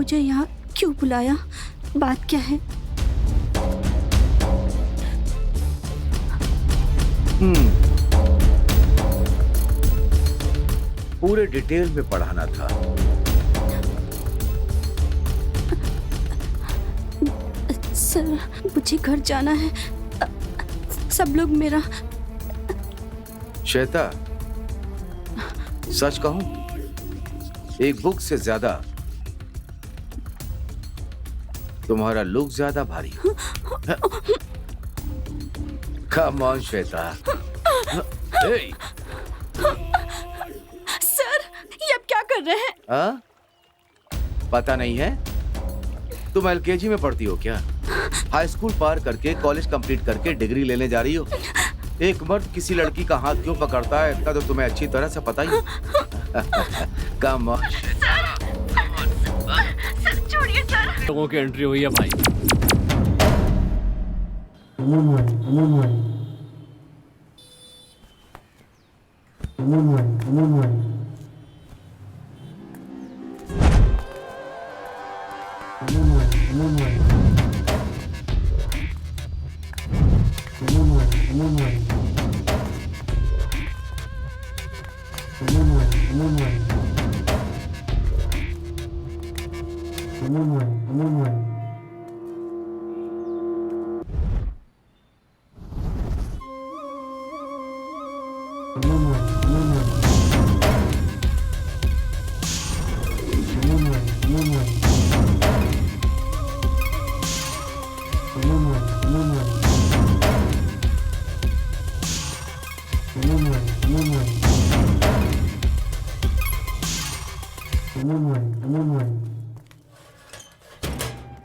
मुझे यहाँ क्यों बुलाया? बात क्या है? पूरे डिटेल में पढ़ाना था। सर, मुझे घर जाना है। सब लोग मेरा... श्वेता, सच कहूं, एक बुक से ज्यादा तुम्हारा लुक ज्यादा भारी। Come on Shweta. सर, ये आप क्या कर रहे हैं? पता नहीं है? तुम एलकेजी में पढ़ती हो क्या? हाई स्कूल पार करके कॉलेज कंप्लीट करके डिग्री लेने जा रही हो। एक मर्द किसी लड़की का हाथ क्यों पकड़ता है इतना तो तुम्हें अच्छी तरह से पता ही। Come on. सर छोड़िए सर। लोगों की एंट्री हुई है भाई।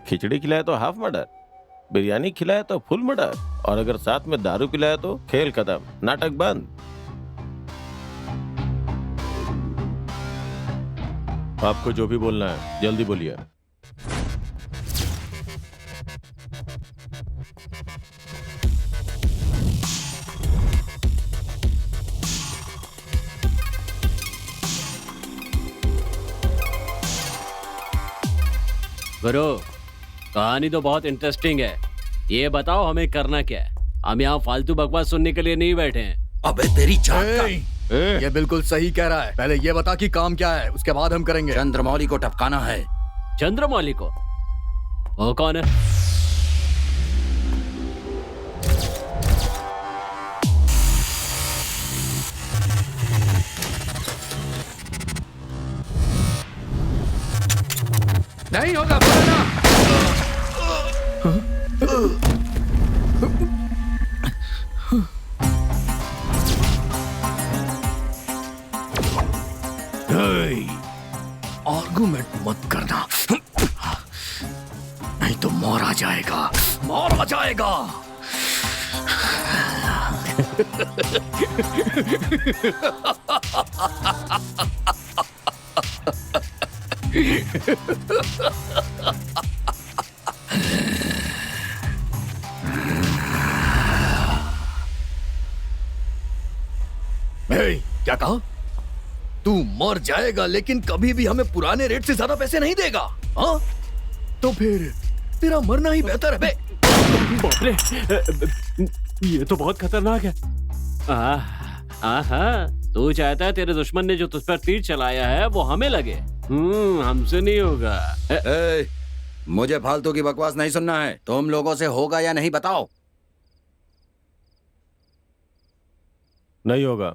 खिचड़ी खिलाए तो हाफ मर्डर, बिरयानी खिलाए तो फुल मर्डर, और अगर साथ में दारू पिलाए तो खेल खत्म, नाटक बंद। आपको जो भी बोलना है जल्दी बोलिए। गुरु, कहानी तो बहुत इंटरेस्टिंग है। ये बताओ हमें करना क्या है? हम यहाँ फालतू बकवास सुनने के लिए नहीं बैठे हैं। अबे तेरी जात का। ये बिल्कुल सही कह रहा है। पहले ये बता कि काम क्या है, उसके बाद हम करेंगे। चंद्रमौली को टपकाना है। चंद्रमौली को? वो कौन है? नहीं होगा, बोलना। आर्गुमेंट मत करना, नहीं तो मारा जाएगा, मारा जाएगा। क्या कहा? तू मर जाएगा लेकिन कभी भी हमें पुराने रेट से ज्यादा पैसे नहीं देगा? हाँ? तो फिर तेरा मरना ही बेहतर है बे। बाप रे, ये तो बहुत खतरनाक है। तू चाहता है तेरे दुश्मन ने जो तुझ पर तीर चलाया है वो हमें लगे? हमसे नहीं होगा। मुझे फालतू की बकवास नहीं सुनना है। तुम लोगों से होगा या नहीं बताओ। नहीं होगा।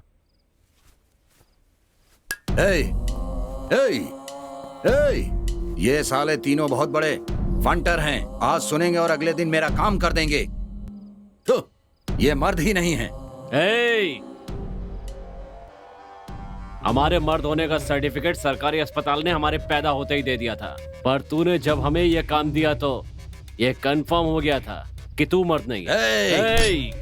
ये साले तीनों बहुत बड़े फंटर हैं। आज सुनेंगे और अगले दिन मेरा काम कर देंगे। तो ये मर्द ही नहीं है। हमारे मर्द होने का सर्टिफिकेट सरकारी अस्पताल ने हमारे पैदा होते ही दे दिया था, पर तूने जब हमें यह काम दिया तो यह कंफर्म हो गया था कि तू मर्द नहीं है।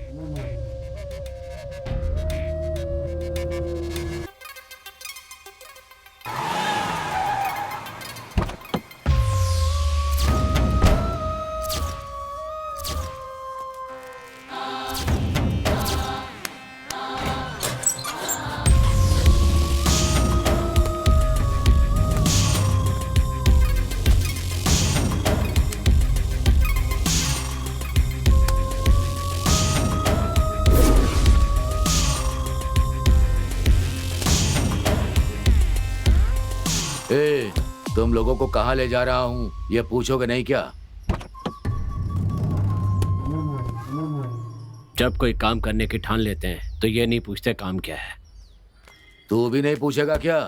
तुम लोगों को कहाँ ले जा रहा हूँ ये पूछोगे नहीं क्या? जब कोई काम करने की ठान लेते हैं तो ये नहीं पूछते काम क्या है। तू भी नहीं पूछेगा क्या?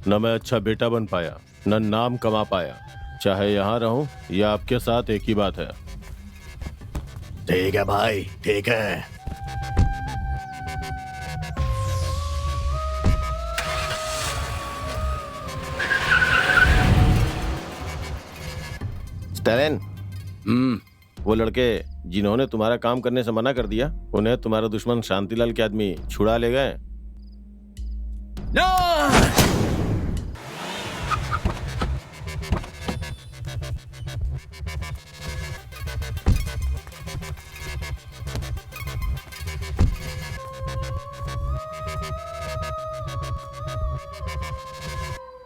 न मैं अच्छा बेटा बन पाया, न नाम कमा पाया। चाहे यहाँ रहूं या आपके साथ, एक ही बात है। ठीक है भाई, ठीक है। स्टैलिन, हम्म। वो लड़के जिन्होंने तुम्हारा काम करने से मना कर दिया, उन्हें तुम्हारा दुश्मन शांतिलाल के आदमी छुड़ा ले गए।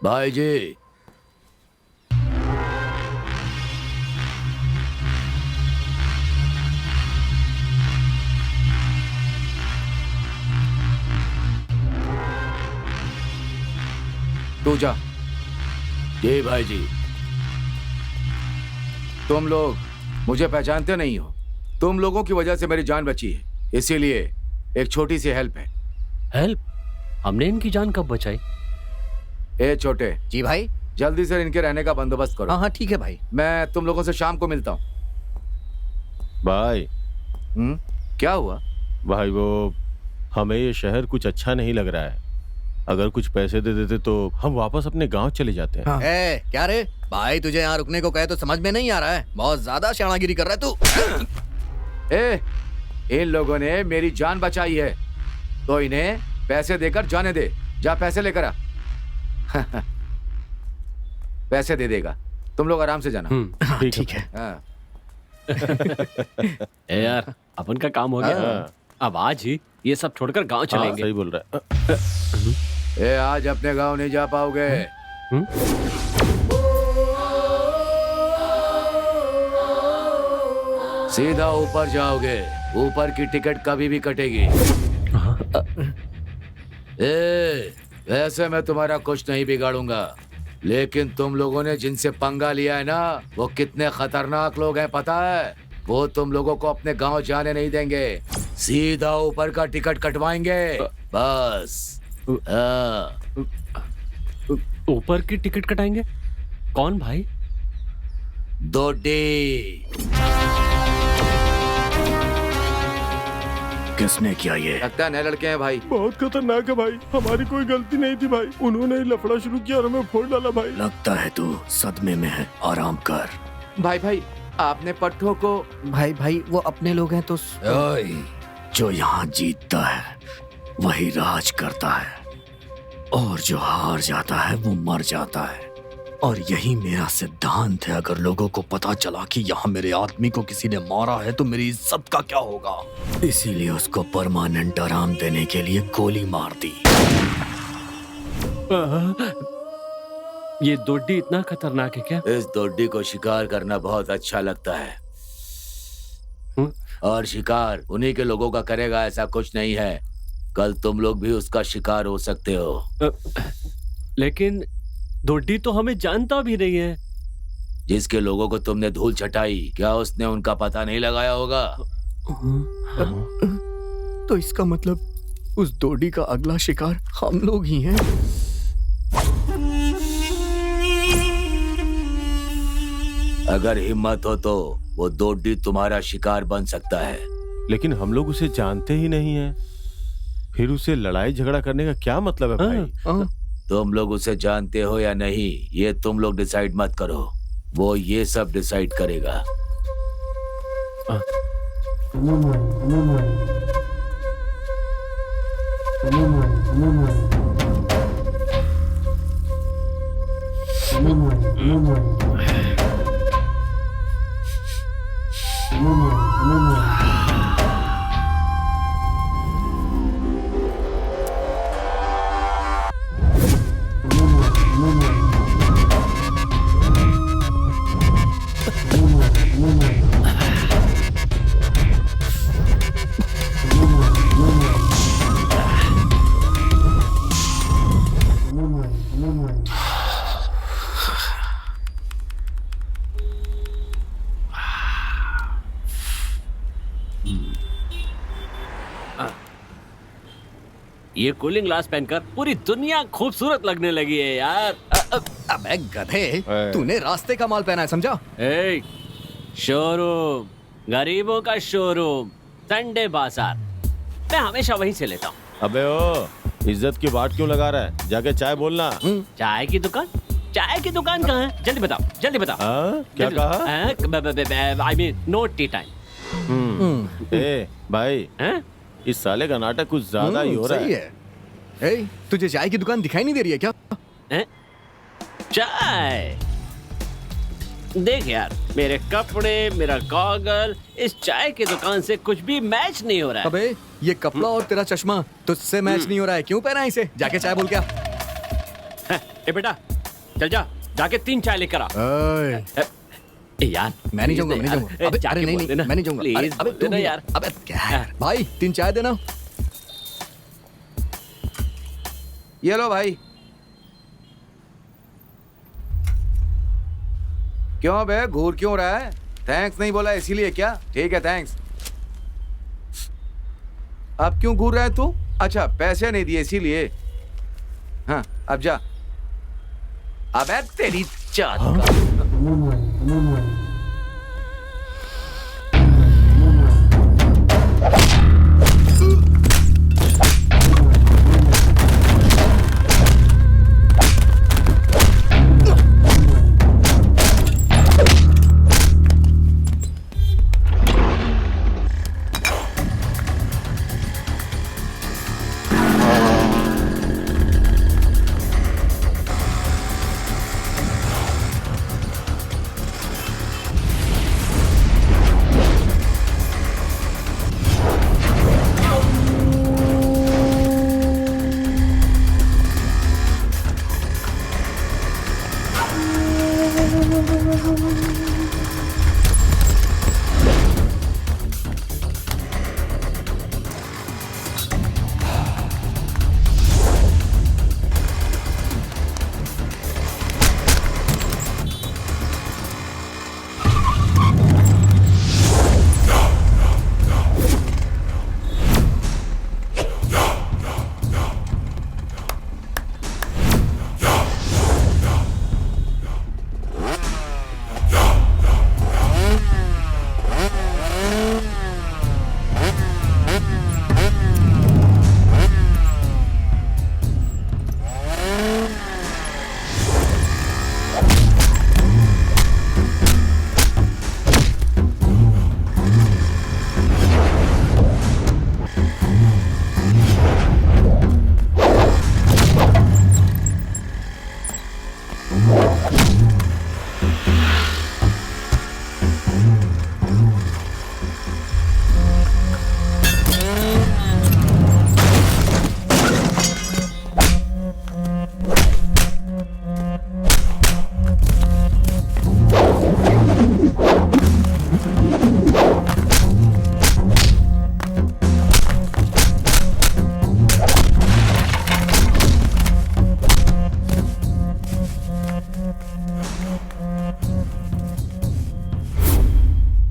भाई जी, तू जा। जी भाई जी, तुम लोग मुझे पहचानते नहीं हो। तुम लोगों की वजह से मेरी जान बची है, इसीलिए एक छोटी सी हेल्प है। हेल्प? हमने इनकी जान कब बचाई? ए छोटे, जी भाई। जल्दी से इनके रहने का बंदोबस्त करो। हाँ हाँ ठीक है भाई। मैं तुम लोगों से शाम को मिलता हूँ। भाई, क्या हुआ? भाई वो हमें ये शहर कुछ अच्छा नहीं लग रहा है। अगर कुछ पैसे दे देते तो हम वापस अपने गांव चले जाते हैं। ए, क्या रे भाई, तुझे यहाँ रुकने को कहे तो समझ में नहीं आ रहा है। बहुत ज्यादा शानागिरी कर रहा है तू। ए, इन लोगों ने मेरी जान बचाई है तो इन्हें पैसे देकर जाने दे। जा पैसे लेकर आ। पैसे दे देगा, तुम लोग आराम से जाना। ठीक है। हाँ। ए यार, अपन का काम हो गया। हाँ। अब आज ही ये सब छोड़कर गांव हाँ, चलेंगे। सही बोल रहा है। ए, आज अपने गांव नहीं जा पाओगे। सीधा ऊपर जाओगे। ऊपर की टिकट कभी भी कटेगी। ए, वैसे मैं तुम्हारा कुछ नहीं बिगाड़ूंगा, लेकिन तुम लोगों ने जिनसे पंगा लिया है ना, वो कितने खतरनाक लोग हैं पता है? वो तुम लोगों को अपने गांव जाने नहीं देंगे। सीधा ऊपर का टिकट कटवाएंगे बस। हाँ। ऊपर की टिकट कटाएंगे? कौन भाई? दोडी। किसने किया ये? लगता है नए लड़के हैं भाई। बहुत खतरनाक है भाई, हमारी कोई गलती नहीं थी भाई। उन्होंने लफड़ा शुरू किया और हमें फोड़ डाला भाई। लगता है तू सदमे में है, आराम कर। भाई आपने पट्टों को। भाई वो अपने लोग हैं तो जो यहाँ जीतता है वही राज करता है, और जो हार जाता है वो मर जाता है। और यही मेरा सिद्धांत है। अगर लोगों को पता चला कि यहाँ मेरे आदमी को किसी ने मारा है तो मेरी इज्जत का क्या होगा। इसीलिए उसको परमानेंट आराम देने के लिए गोली मार दी। ये दोड्डी इतना खतरनाक है क्या? इस दोडी को शिकार करना बहुत अच्छा लगता है। और शिकार उन्हीं के लोगों का करेगा, ऐसा कुछ नहीं है। कल तुम लोग भी उसका शिकार हो सकते हो। लेकिन दोड्डी तो हमें जानता भी नहीं है। जिसके लोगों को तुमने धूल चटाई, क्या उसने उनका पता नहीं लगाया होगा? तो इसका मतलब उस दोडी का अगला शिकार हम लोग ही हैं। अगर हिम्मत हो तो वो दोडी तुम्हारा शिकार बन सकता है। लेकिन हम लोग उसे जानते ही नहीं है, फिर उसे लड़ाई झगड़ा करने का क्या मतलब है भाई? तुम लोग उसे जानते हो या नहीं, ये तुम लोग डिसाइड मत करो, वो ये सब डिसाइड करेगा। ये कूलिंग ग्लास पहनकर पूरी दुनिया खूबसूरत लगने लगी है यार। अबे गधे, तूने रास्ते का माल पहना है, समझा? ए, शोरूम, गरीबों का शोरूम, संडे बाजार, मैं हमेशा वहीं से लेता हूँ। अबे ओ, इज्जत की बात क्यों लगा रहा है? जाके चाय बोलना। चाय की दुकान? चाय की दुकान कहाँ है? जल्दी बताओ, जल्दी बताओ। क्या कहा? I mean no tea time. ए भाई, इस साले का नाटक कुछ ज्यादा ही हो रहा सही है। ए, तुझे चाय की दुकान दिखाई नहीं दे रही है क्या? चाय देख यार, मेरे कपड़े, मेरा गॉगल, इस चाय की दुकान से कुछ भी मैच नहीं हो रहा है। अबे ये कपड़ा और तेरा चश्मा तुझसे मैच नहीं हो रहा है, क्यों पहना है इसे? जाके चाय बोल क्या? ए बेटा, चल जा, जाके 3 चाय लेकर आ। यार मैं नहीं जाऊंगा, मैं नहीं जाऊंगा। अबे अरे नहीं, मैं नहीं जाऊंगा। अरे अबे तू देना यार। अबे क्या है भाई, 3 चाय देना। ये लो भाई। क्यों बे, घूर क्यों रहा है? थैंक्स नहीं बोला इसीलिए क्या? ठीक है, थैंक्स। अब क्यों घूर रहा है तू? अच्छा, पैसे नहीं दिए इसीलिए। हाँ, अब जा। अबे तेरी चाट का।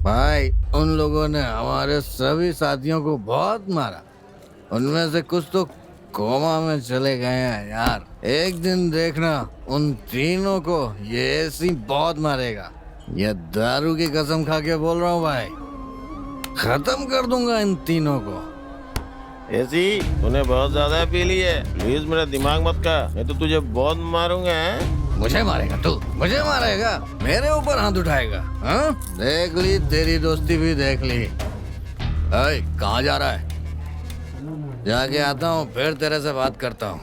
भाई उन लोगों ने हमारे सभी साथियों को बहुत मारा, उनमें से कुछ तो कोमा में चले गए हैं यार। एक दिन देखना उन तीनों को ये ऐसी बहुत मारेगा। ये दारू की कसम खा के बोल रहा हूँ भाई, खत्म कर दूंगा इन तीनों को। ऐसी तूने बहुत ज्यादा पी ली है, प्लीज मेरा दिमाग मत का, मैं तो तुझे बहुत मारूंगा। मुझे मारेगा तू? मुझे मारेगा? मेरे ऊपर हाथ उठाएगा? हाँ, देख ली तेरी दोस्ती भी देख ली। कहाँ जा रहा है? जाके आता हूँ, फिर तेरे से बात करता हूँ।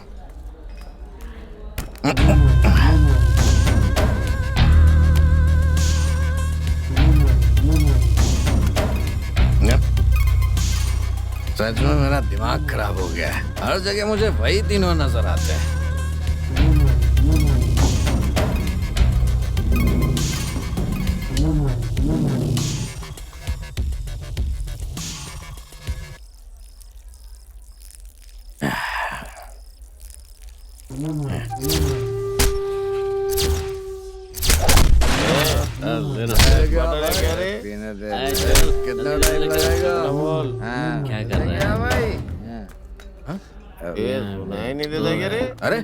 सच में मेरा दिमाग खराब हो गया है, हर जगह मुझे वही तीनों नजर आते हैं। कितना टाइम लगेगा? क्या कर रहा है? ये सुनाई नहीं देता क्या रे? अरे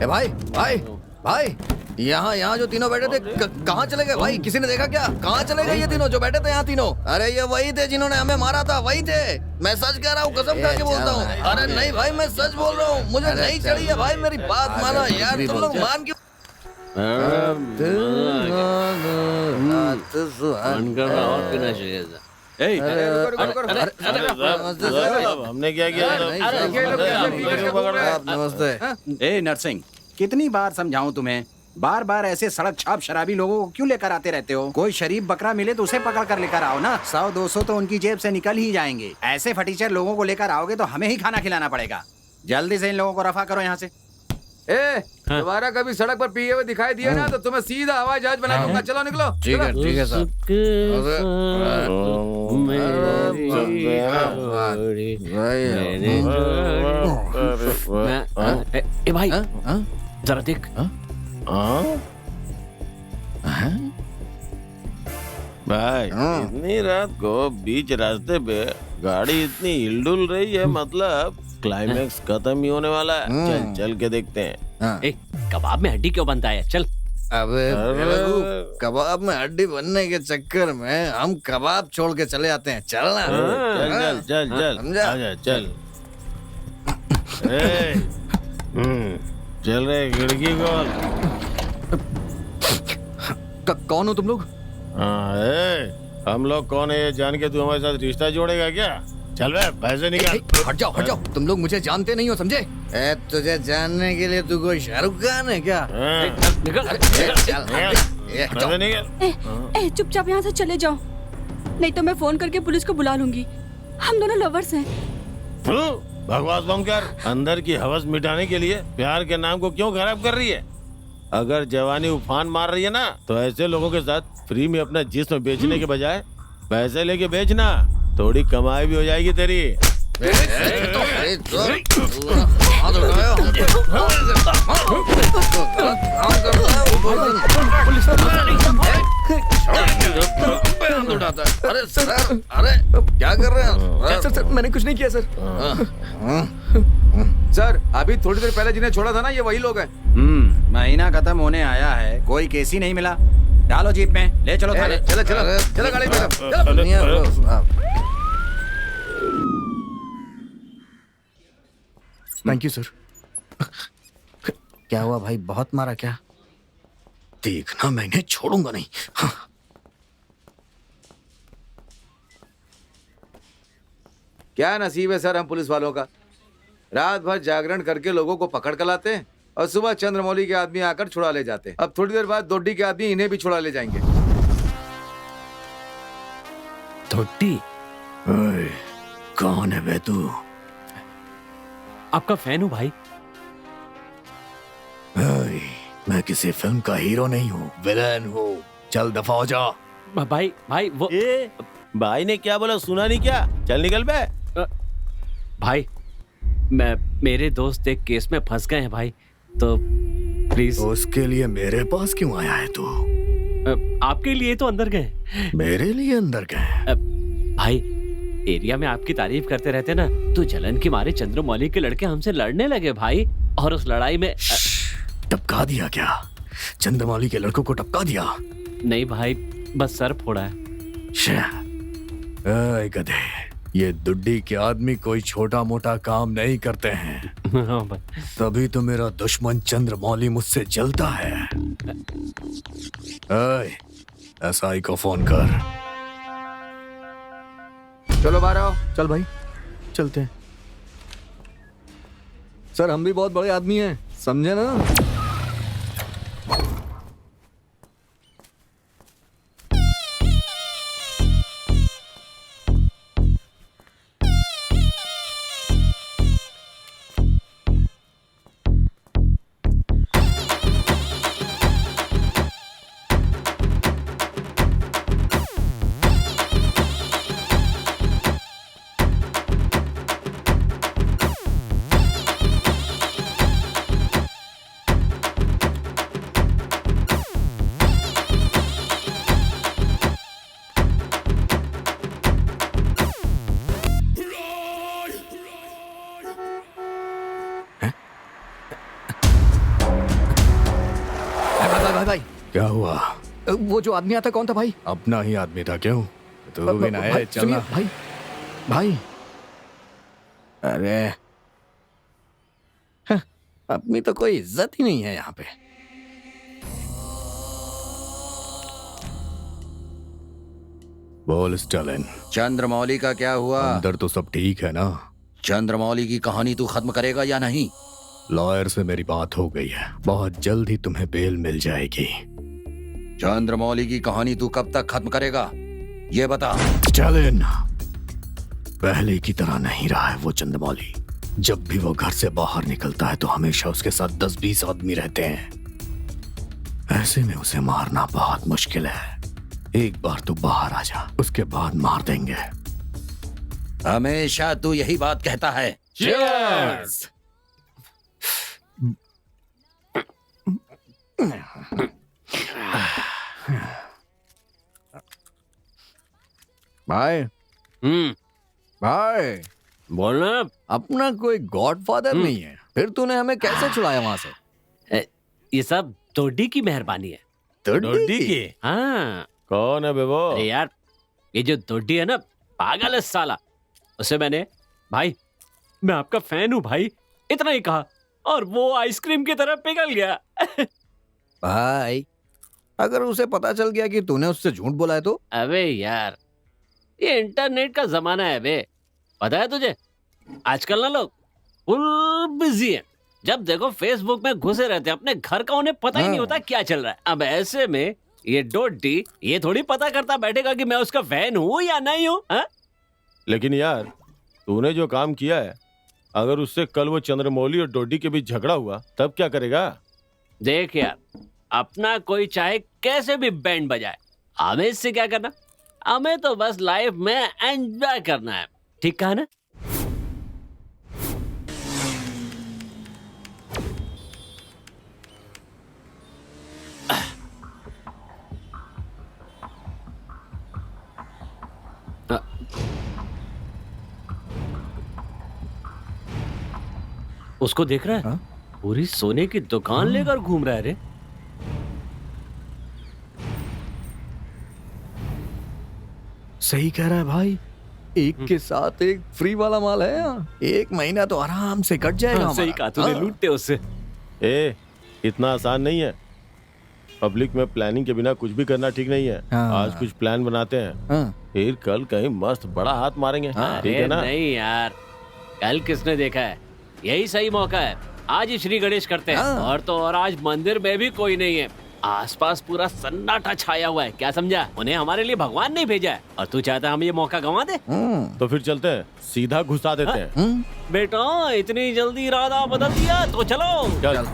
ए भाई भाई भाई, यहाँ जो तीनों बैठे थे कहाँ चले गए भाई? किसी ने देखा क्या? कहाँ चले गए ये तीनों जो बैठे थे यहाँ तीनों? अरे ये वही थे जिन्होंने हमें मारा था, वही थे। मैं सच कह रहा हूँ, कसम खा के बोलता हूँ। अरे नहीं भाई, मैं सच बोल रहा हूँ, मुझे नहीं चढ़ी है भाई, मेरी बात मानो यार। तुम लोग मान क्यों? और पीना चाहिए था। हमने क्या किया? नमस्ते। ए नरसिंह, कितनी बार समझाऊं तुम्हें? बार बार ऐसे सड़क छाप शराबी लोगों को क्यों लेकर आते रहते हो? कोई शरीफ बकरा मिले तो उसे पकड़ कर लेकर आओ ना। 100-200 तो उनकी जेब से निकल ही जाएंगे। ऐसे फटीचर लोगों को लेकर आओगे तो हमें ही खाना खिलाना पड़ेगा। जल्दी से इन लोगों को रफा करो यहाँ से। दोबारा कभी सड़क पर पिए हुए दिखाई दिया ना तो तुम्हें सीधा हवाई जहाज बना दूंगा। चलो निकलो। ठीक है सर। ए भाई जरा देख। भाई इतनी रात को बीच रास्ते पे गाड़ी इतनी हिलडुल रही है, मतलब क्लाइमेक्स खत्म ही होने वाला है। चल चल के देखते हैं। ए, कबाब में हड्डी क्यों बनता है? चल। अबे कबाब में हड्डी बनने के चक्कर में हम कबाब छोड़ के चले आते हैं। चलना। चल चल चल चल आजा चल। चल रहे खिड़की खोल। कौन हो तुम लोग? हम लोग कौन है ये जान के तू हमारे साथ रिश्ता जोड़ेगा क्या? चल बे, पैसे निकाल। हट जाओ। तुम लोग मुझे जानते नहीं हो, समझे? तुझे जानने के लिए तू कोई शाहरुख खान है क्या? निकल। पैसे निकाल। ए चुपचाप यहाँ से चले जाओ, नहीं तो मैं फोन करके पुलिस को बुला लूंगी। हम दोनों लवर्स हैं। बकवास बंद कर। अंदर की हवस मिटाने के लिए प्यार के नाम को क्यों खराब कर रही है? अगर जवानी उफान मार रही है ना तो ऐसे लोगों के साथ फ्री में अपना जिस्म बेचने के बजाय पैसे लेके बेचना, थोड़ी कमाई भी हो जाएगी तेरी। अरे सर, अरे क्या कर रहे हैं? सर मैंने कुछ नहीं किया सर। सर अभी थोड़ी देर पहले जिन्हें छोड़ा था ना, ये वही लोग हैं। महीना खत्म होने आया है, कोई केस ही नहीं मिला। डालो जीप में, ले चलो थाने। चलो गाड़ी में चलो। Thank you sir. क्या हुआ भाई, बहुत मारा क्या? देखना, मैं इन्हें छोड़ूंगा नहीं। क्या नसीब है सर हम पुलिस वालों का। रात भर जागरण करके लोगों को पकड़ कर लाते हैं और सुबह चंद्रमौली के आदमी आकर छुड़ा ले जाते हैं। अब थोड़ी देर बाद दोड्डी के आदमी इन्हें भी छुड़ा ले जाएंगे। दोड्डी? कौन है बे तू? आपका फैन हूँ भाई। मैं किसी फिल्म का हीरो नहीं हूँ, विलेन हूँ। चल दफा हो जा। भाई वो भाई ने क्या बोला सुना नहीं क्या? चल निकल बे। भाई मेरे दोस्त एक केस में फंस गए हैं भाई, तो प्लीज। उसके लिए मेरे पास क्यों आया है तू? आपके लिए तो अंदर गए। मेरे लिए अंदर गए? भाई एरिया में आपकी तारीफ करते रहते ना, तो जलन के मारे चंद्रमौली के लड़के हमसे लड़ने लगे भाई, और उस लड़ाई में टपका दिया क्या? चंद्रमौली के लड़कों को टपका दिया? नहीं भाई, बस सर फोड़ा है। गधे, ये दुड्डी के आदमी कोई छोटा मोटा काम नहीं करते हैं। तभी तो मेरा दुश्मन चंद्रमौली मुझसे जलता है। एसआई को फोन कर। चलो बाहर आओ। चल भाई चलते हैं। सर हम भी बहुत बड़े आदमी हैं, समझे ना? हुआ? वो जो आदमी आता कौन था भाई? अपना ही आदमी था क्यों? तू भी ना है, भाई, चलना। सुनिए, भाई भाई अरे हं, अपनी तो कोई इज्जत ही नहीं है यहाँ पे। बोल स्टालिन, चंद्रमौली का क्या हुआ? अंदर तो सब ठीक है ना? चंद्रमौली की कहानी तू खत्म करेगा या नहीं? लॉयर से मेरी बात हो गई है, बहुत जल्द ही तुम्हें बेल मिल जाएगी। चंद्रमौली की कहानी तू कब तक खत्म करेगा ये बता। स्टालिन, पहले की तरह नहीं रहा है वो चंद्रमौली। जब भी वो घर से बाहर निकलता है तो हमेशा उसके साथ 10-20 आदमी रहते हैं। ऐसे में उसे मारना बहुत मुश्किल है। एक बार तू बाहर आ जा, उसके बाद मार देंगे। हमेशा तू यही बात कहता है। Cheers! भाई भाई बोलना। अपना कोई गॉडफादर नहीं है, फिर तूने हमें कैसे छुड़ाया वहां से? ये सब तोड़ी की मेहरबानी है। डोडी की? हाँ कौन है बे वो? अरे यार, ये जो दोडी है ना, पागल है साला। उसे मैंने, भाई मैं आपका फैन हूँ भाई, इतना ही कहा और वो आइसक्रीम की तरह पिघल गया। भाई अगर उसे पता चल गया कि तूने उससे झूठ बोला है तो? अबे यार, ये इंटरनेट का जमाना है बे, पता है तुझे? आजकल ना लोग फुल बिजी हैं, जब देखो फेसबुक में घुसे रहते हैं, अपने घर का उन्हें पता ही नहीं होता क्या चल रहा है। अब ऐसे में ये डोडी ये थोड़ी पता करता बैठेगा कि मैं उसका फैन हूँ या नहीं हूँ। लेकिन यार, तूने जो काम किया है, अगर उससे कल वो चंद्रमौली और डोडी के बीच झगड़ा हुआ तब क्या करेगा? देख यार, अपना कोई चाहे कैसे भी बैंड बजाए, हमें इससे क्या करना? हमें तो बस लाइफ में एंजॉय करना है, ठीक कहा ना? उसको देख रहा है? हाँ? पूरी सोने की दुकान लेकर घूम रहा है रे। सही कह रहा है भाई, एक के साथ एक फ्री वाला माल है यहाँ। 1 महीना तो आराम से कट जाएगा सही हमारा। कहा तूने, हाँ। लूटते उससे। ए, इतना आसान नहीं है। पब्लिक में प्लानिंग के बिना कुछ भी करना ठीक नहीं है। हाँ। आज कुछ प्लान बनाते हैं, हाँ। फिर कल कहीं मस्त बड़ा हाथ मारेंगे। ठीक अरे है ना? नहीं यार, कल किसने देखा है? यही सही मौका है, आज ही श्री गणेश करते हैं। हाँ। और तो और आज मंदिर में भी कोई नहीं है, आसपास पूरा सन्नाटा छाया हुआ है। क्या समझा? उन्हें हमारे लिए भगवान नहीं भेजा है और तू चाहता है हम ये मौका गंवा दे? तो फिर चलते हैं, सीधा घुसा देते हैं। बेटा इतनी जल्दी इरादा बदल दिया तो चलो। चल।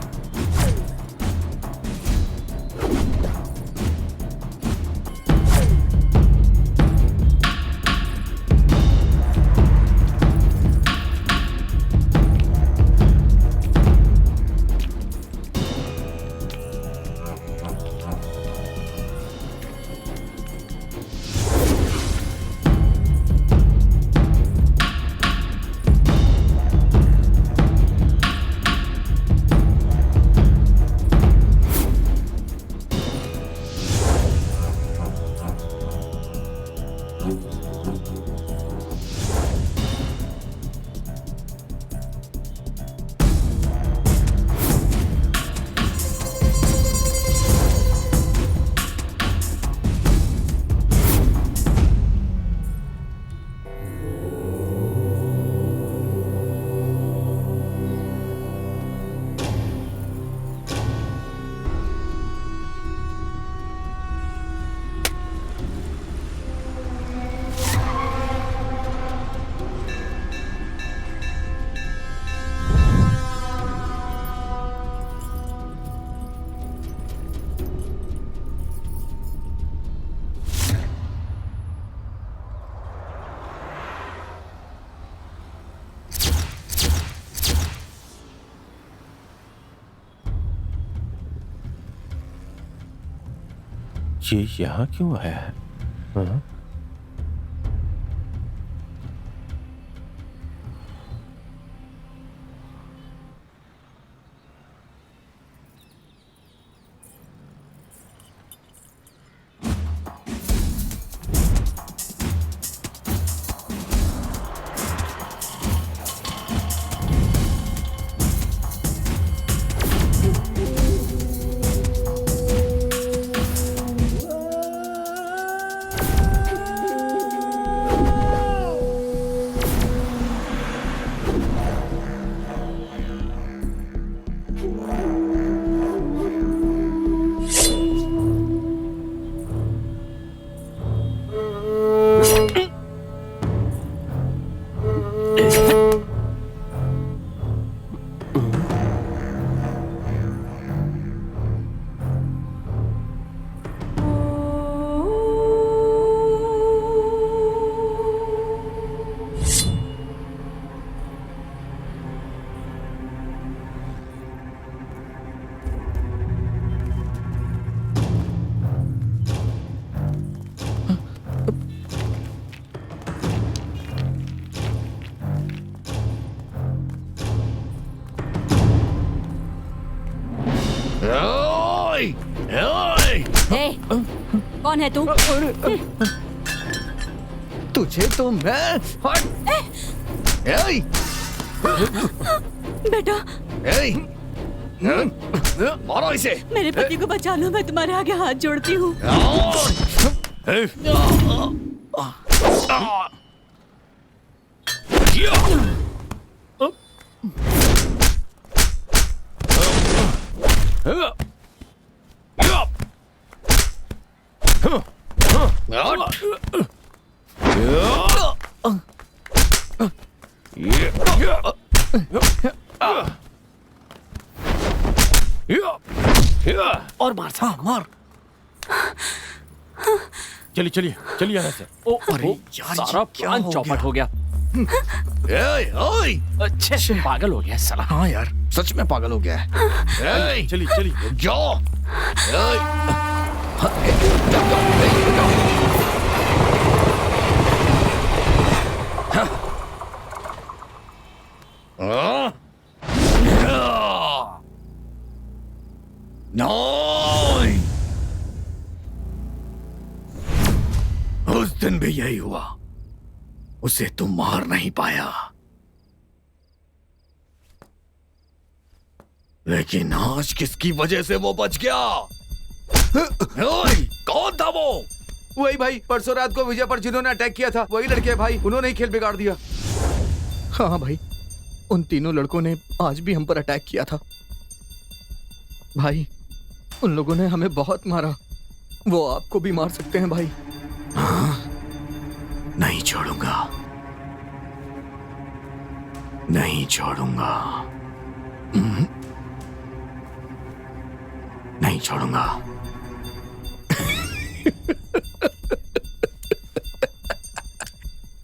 ये यहाँ क्यों आया है? हाँ? कौन है तू? तुझे तो मैं बेटा मारो इसे। मेरे पति को बचा लो, मैं तुम्हारे आगे हाथ जोड़ती हूँ। और मार सा मार। चलिए चलिए चलिए यहाँ से। ओ, अरे ओ, यार, सारा ये क्या प्लान हो चौपट गया? हो गया। अच्छे पागल हो गया साला। हाँ यार, सच में पागल हो गया है। चलिए चलिए। जाओ। उस दिन भी यही हुआ, उसे तुम मार नहीं पाया, लेकिन आज किसकी वजह से वो बच गया? ओए, कौन था वो? वही भाई, परसों रात को विजय पर जिन्होंने अटैक किया था, वही लड़के भाई, उन्होंने ही खेल बिगाड़ दिया। हाँ भाई, उन तीनों लड़कों ने आज भी हम पर अटैक किया था भाई। उन लोगों ने हमें बहुत मारा, वो आपको भी मार सकते हैं भाई। हाँ? नहीं छोड़ूंगा, नहीं छोड़ूंगा, नहीं छोड़ूंगा।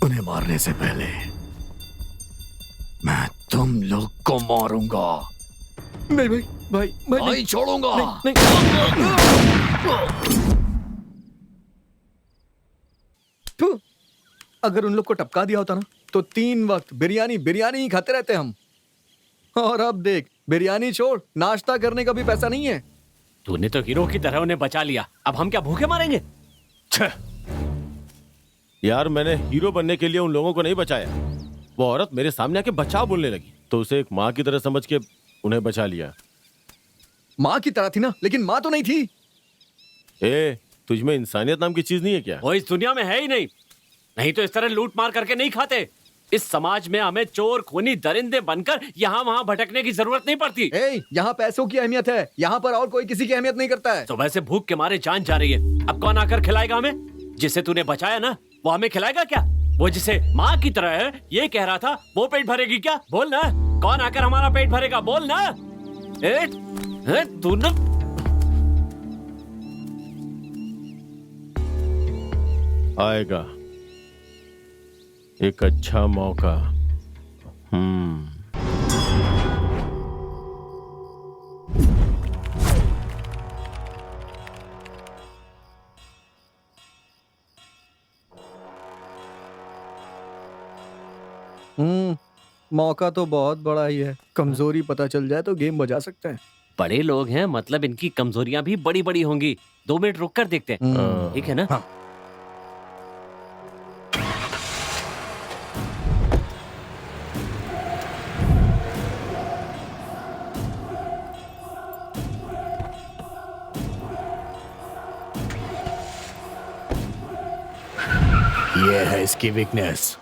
उन्हें मारने से पहले मैं तुम लोग को मारूंगा। नहीं भाई, भाई मैं नहीं छोड़ूंगा। तो अगर उन लोग को टपका दिया होता ना, तो 3 वक्त बिरयानी बिरयानी ही खाते रहते हम। और अब देख, बिरयानी छोड़, नाश्ता करने का भी पैसा नहीं है। तूने तो हीरो की तरह उन्हें बचा लिया, अब हम क्या भूखे मारेंगे? यार मैंने हीरो बनने के लिए उन लोगों को नहीं बचाया। वो औरत मेरे सामने आके बचाव बोलने लगी, तो उसे एक माँ की तरह समझ के उन्हें बचा लिया। माँ की तरह थी ना, लेकिन माँ तो नहीं थी। तुझमें इंसानियत नाम की चीज नहीं है क्या? वो इस दुनिया में है ही नहीं, नहीं तो इस तरह लूट मार करके नहीं खाते। इस समाज में हमें चोर खूनी दरिंदे बनकर यहाँ वहाँ भटकने की जरूरत नहीं पड़ती। यहाँ पैसों की अहमियत है, यहाँ पर और कोई किसी की अहमियत नहीं करता है। तो वैसे भूख के मारे जान जा रही है, अब कौन आकर खिलाएगा हमें? जिसे तूने बचाया ना, वो हमें खिलाएगा क्या? वो जिसे माँ की तरह है ये कह रहा था, वो पेट भरेगी क्या? बोल ना, कौन आकर हमारा पेट भरेगा? बोल ना। तू ना आएगा एक अच्छा मौका। मौका तो बहुत बड़ा ही है, कमजोरी पता चल जाए तो गेम बजा सकते हैं। बड़े लोग हैं, मतलब इनकी कमजोरियां भी बड़ी बड़ी होंगी। 2 मिनट रुक कर देखते हैं, ठीक है ना? हाँ। ये है इसकी वीकनेस।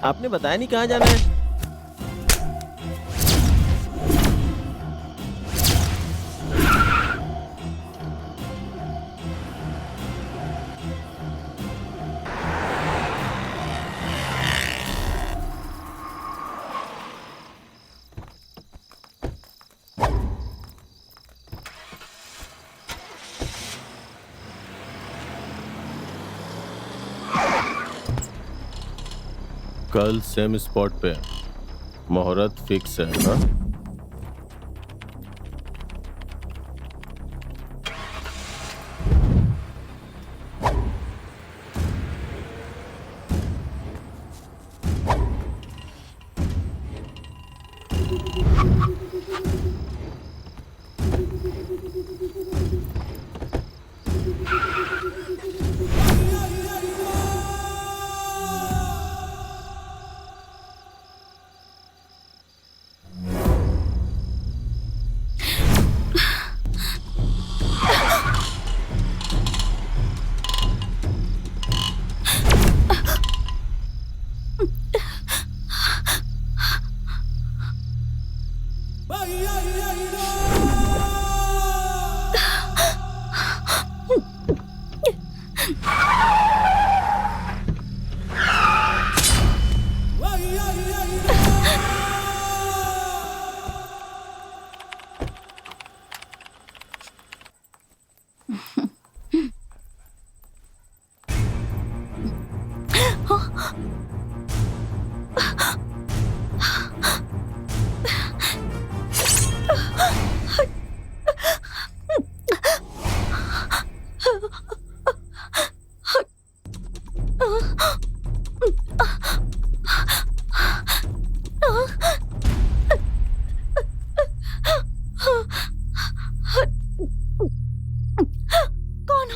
आपने बताया नहीं कहाँ जाना है? कल सेम स्पॉट पे मुहूर्त फिक्स है ना?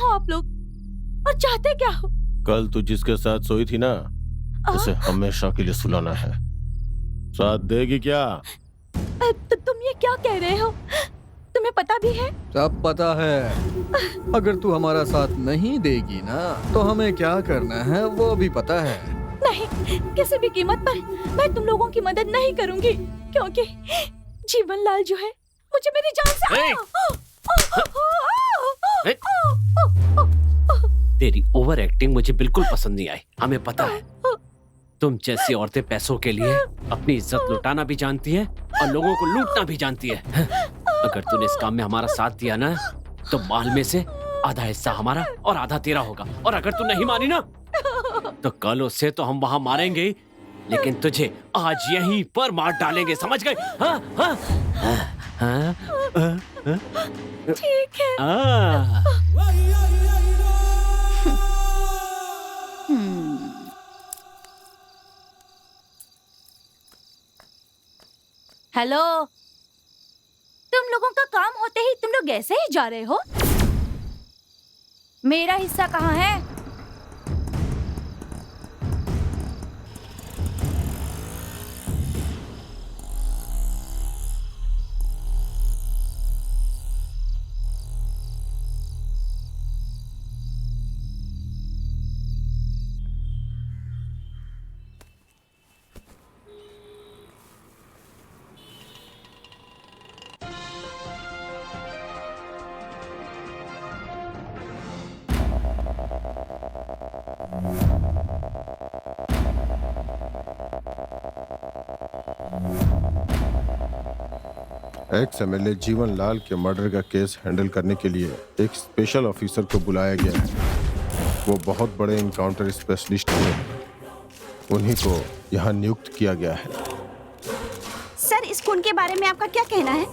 हो आप लोग और चाहते क्या हो? कल तू जिसके साथ सोई थी ना, उसे हमेशा के लिए सुलाना है। साथ देगी क्या? तुम ये क्या कह रहे हो? तुम्हें पता भी है? सब पता है। अगर तू हमारा साथ नहीं देगी ना तो हमें क्या करना है वो भी पता है। नहीं, किसी भी कीमत पर मैं तुम लोगों की मदद नहीं करूंगी, क्योंकि जीवन लाल जो है मुझे मेरी जान से तेरी ओवर एक्टिंग मुझे बिल्कुल पसंद नहीं आई। हमें पता है तुम जैसी औरतें पैसों के लिए अपनी इज्जत लुटाना भी जानती है और लोगों को लूटना भी जानती है। अगर तूने इस काम में हमारा साथ दिया ना तो माल में से आधा हिस्सा हमारा और आधा तेरा होगा। और अगर तू नहीं मानी ना तो कल उससे तो हम वहां मारेंगे ही, लेकिन तुझे आज यहीं पर मार डालेंगे, समझ गए? हाँ हाँ हाँ ठीक है। हेलो, तुम लोगों का काम होते ही तुम लोग ऐसे ही जा रहे हो? मेरा हिस्सा कहाँ है? एक्स एमएलए जीवन लाल के मर्डर का केस हैंडल करने के लिए एक स्पेशल ऑफिसर को बुलाया गया है। वो बहुत बड़े इनकाउंटर स्पेशलिस्ट हैं। उन्हीं को यहाँ नियुक्त किया गया है। सर, इस खून के बारे में आपका क्या कहना है?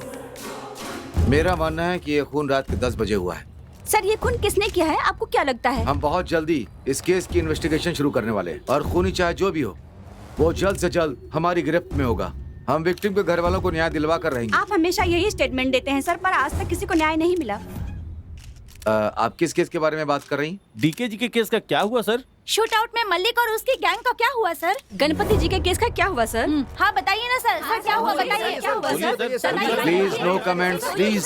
मेरा मानना है कि ये खून रात के 10 बजे हुआ है। सर, ये खून किसने किया है? आपको क्या लगता है? हम बहुत जल्दी इस केस की इन्वेस्टिगेशन शुरू करने वाले हैं और खूनी चाहे जो भी हो वो जल्द से जल्द हमारी गिरफ्त में होगा। हम विक्टिम के घर वालों को न्याय दिलवा कर रहेंगे। आप हमेशा यही स्टेटमेंट देते हैं सर, पर आज तक किसी को न्याय नहीं मिला। आप किस केस के बारे में बात कर रही हैं? डीके जी के केस का क्या हुआ सर? शूट आउट में मल्लिक और उसकी गैंग का क्या हुआ सर? गणपति जी के केस का क्या हुआ सर? हाँ बताइए ना सर। सर क्या हुआ बताइए, क्या हुआ sir? Please no comments please.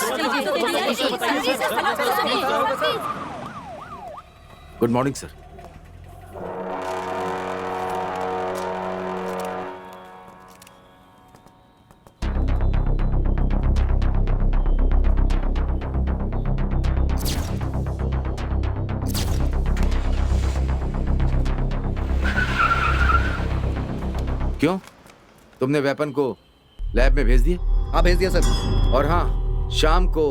Good morning sir. क्यों, तुमने वेपन को लैब में भेज दिया? हाँ भेज दिया सर। और हाँ, शाम को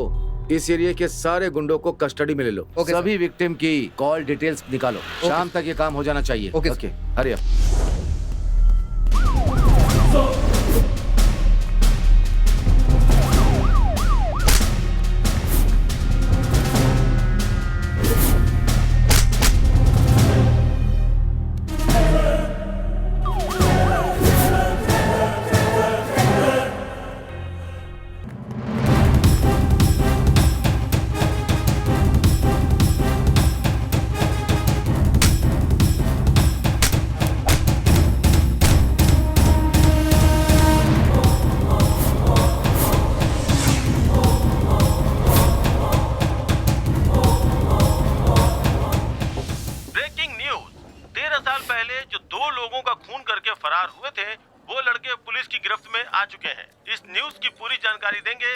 इस एरिया के सारे गुंडों को कस्टडी में ले लो। सभी विक्टिम की कॉल डिटेल्स निकालो। शाम तक ये काम हो जाना चाहिए। Okay, hurry up.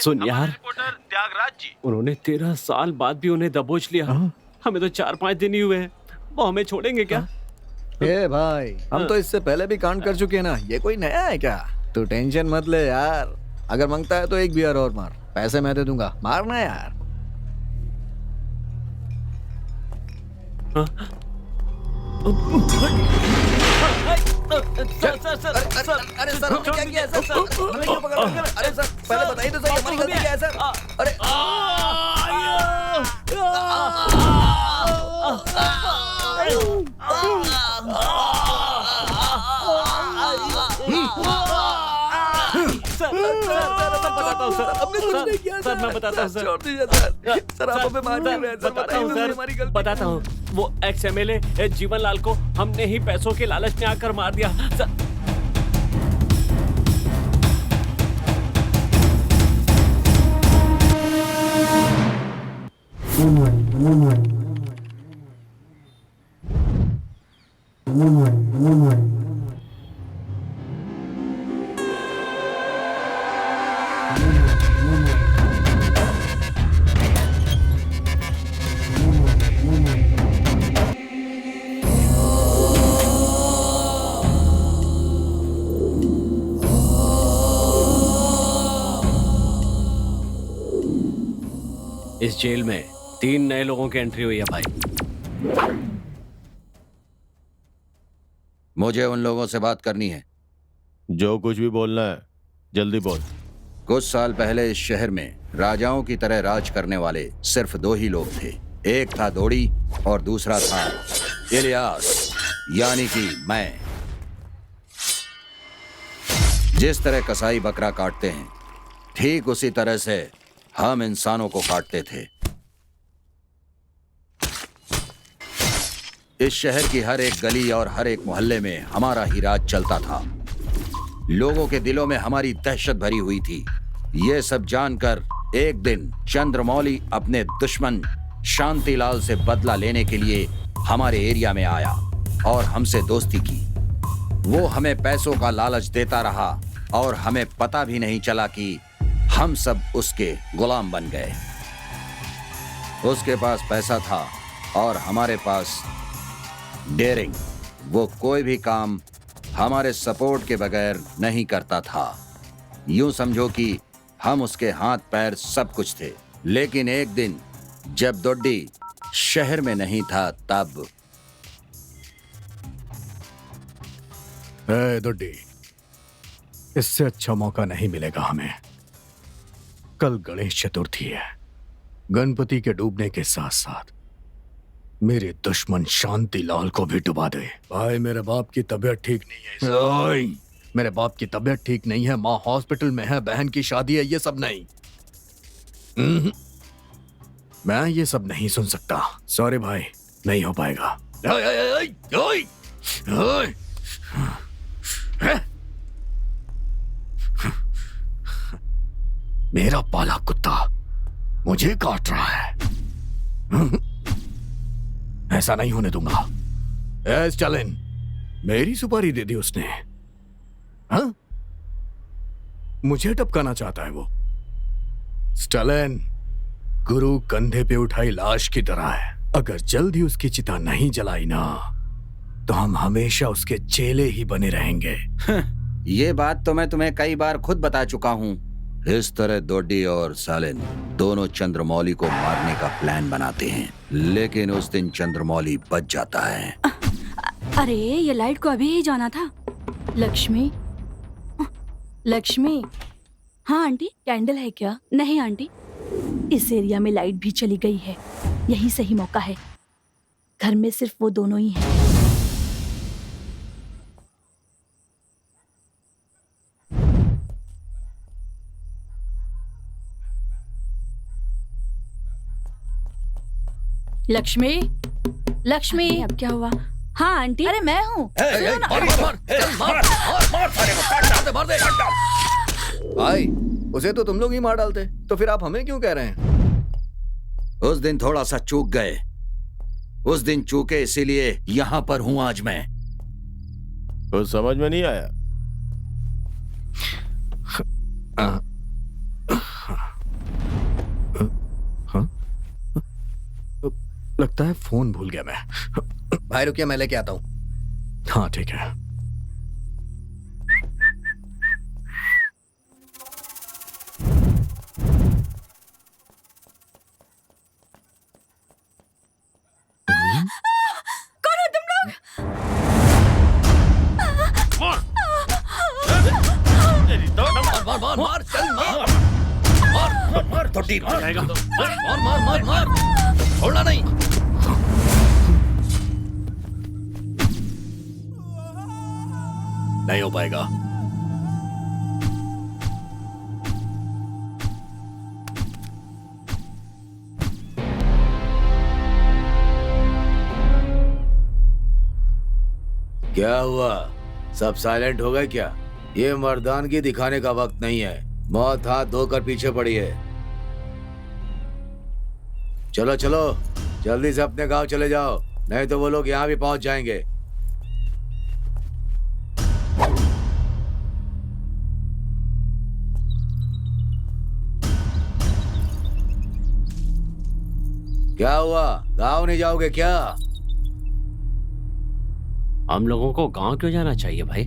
सुन यार, त्यागराज जी, उन्होंने 13 साल बाद भी उन्हें दबोच लिया। हमें तो 4-5 दिन ही हुए हैं, वो हमें छोड़ेंगे क्या? ए भाई, हम तो इससे पहले भी कांड कर चुके हैं ना, ये कोई नया है क्या? तू टेंशन मत ले यार। अगर मांगता है तो एक बियर और मार, पैसे मैं दे दूंगा, मारना यार। अरे सर, हमने क्या किया है सर? हमें क्यों पकड़ रहे हैं? अरे सर, पहले बताइए तो सही, हमारी गलती क्या है सर? अरे सर, हमने कुछ नहीं किया सर, मैं बताता हूँ, सर। छोड़ दीजिए सर। सर आप हमें मार क्यों रहे हैं सर? बताता हूँ बताइए, हमारी सर, गलती बताता हूँ। वो एक्स एमएलए जीवन लाल को हमने ही पैसों के लालच में आकर मार दिया सर। इस जेल में 3 नए लोगों की एंट्री हुई है भाई। मुझे उन लोगों से बात करनी है। जो कुछ भी बोलना है जल्दी बोल। कुछ साल पहले इस शहर में राजाओं की तरह राज करने वाले सिर्फ 2 ही लोग थे। एक था दोड़ी और दूसरा था इलियास, यानी कि मैं। जिस तरह कसाई बकरा काटते हैं, ठीक उसी तरह से हम इंसानों को काटते थे। इस शहर की हर एक गली और हर एक मोहल्ले में हमारा ही राज चलता था। लोगों के दिलों में हमारी दहशत भरी हुई थी। ये सब जानकर एक दिन चंद्रमौली अपने दुश्मन शांतिलाल से बदला लेने के लिए हमारे एरिया में आया और हमसे दोस्ती की। वो हमें पैसों का लालच देता रहा और हमें पता भी नहीं चला कि हम सब उसके गुलाम बन गए। उसके पास पैसा था और हमारे पास डेयरिंग। वो कोई भी काम हमारे सपोर्ट के बगैर नहीं करता था। यूं समझो कि हम उसके हाथ पैर सब कुछ थे। लेकिन एक दिन जब दोड्डी शहर में नहीं था तब दोड्डी, इससे अच्छा मौका नहीं मिलेगा हमें। कल गणेश चतुर्थी है। गणपति के डूबने के साथ साथ मेरे दुश्मन शांतिलाल को भी डुबा दे। भाई मेरे बाप की तबीयत ठीक नहीं है। मेरे बाप की तबीयत ठीक नहीं है, माँ हॉस्पिटल में है, बहन की शादी है, ये सब नहीं। मैं ये सब नहीं सुन सकता। सॉरी भाई, नहीं हो पाएगा। मेरा पाला कुत्ता मुझे काट रहा है। ऐसा नहीं होने दूंगा। स्टालिन, मेरी सुपारी दे दी उसने। हाँ? मुझे टपकाना चाहता है वो। स्टालिन, गुरु कंधे पे उठाई लाश की तरह है। अगर जल्द ही उसकी चिता नहीं जलाई ना, तो हम हमेशा उसके चेले ही बने रहेंगे। ये बात तो मैं तुम्हें कई बार खुद बता चुका हूँ। इस तरह दोड्डी और सालिन दोनों चंद्रमौली को मारने का प्लान बनाते हैं, लेकिन उस दिन चंद्रमौली बच जाता है। अरे ये लाइट को अभी ही जाना था। लक्ष्मी, लक्ष्मी। हाँ आंटी, कैंडल है क्या? नहीं आंटी, इस एरिया में लाइट भी चली गई है। यही सही मौका है। घर में सिर्फ वो दोनों ही हैं। लक्ष्मी, लक्ष्मी। अब क्या हुआ? हाँ आंटी। अरे मैं हूँ। भाई, उसे तो तुम लोग ही मार डालते, तो फिर आप हमें क्यों कह रहे हैं? उस दिन थोड़ा सा चूक गए। उस दिन चूके इसीलिए यहाँ पर हूँ आज मैं। कुछ समझ में नहीं आया। लगता है फोन भूल गया मैं। भाई रुकिए, मैं लेके आता हूँ। हाँ ठीक है। कौन हो तुम लोग? मार मार मार, चल मार मार मार, थोड़ी मार मार मार मार मार, छोड़ना नहीं। नहीं हो पाएगा। क्या हुआ? सब साइलेंट हो गए क्या? ये मर्दानगी दिखाने का वक्त नहीं है। मौत हाथ धोकर पीछे पड़ी है। चलो चलो, जल्दी से अपने गांव चले जाओ, नहीं तो वो लोग यहाँ भी पहुंच जाएंगे। क्या हुआ? गांव नहीं जाओगे क्या? हम लोगों को गांव क्यों जाना चाहिए भाई?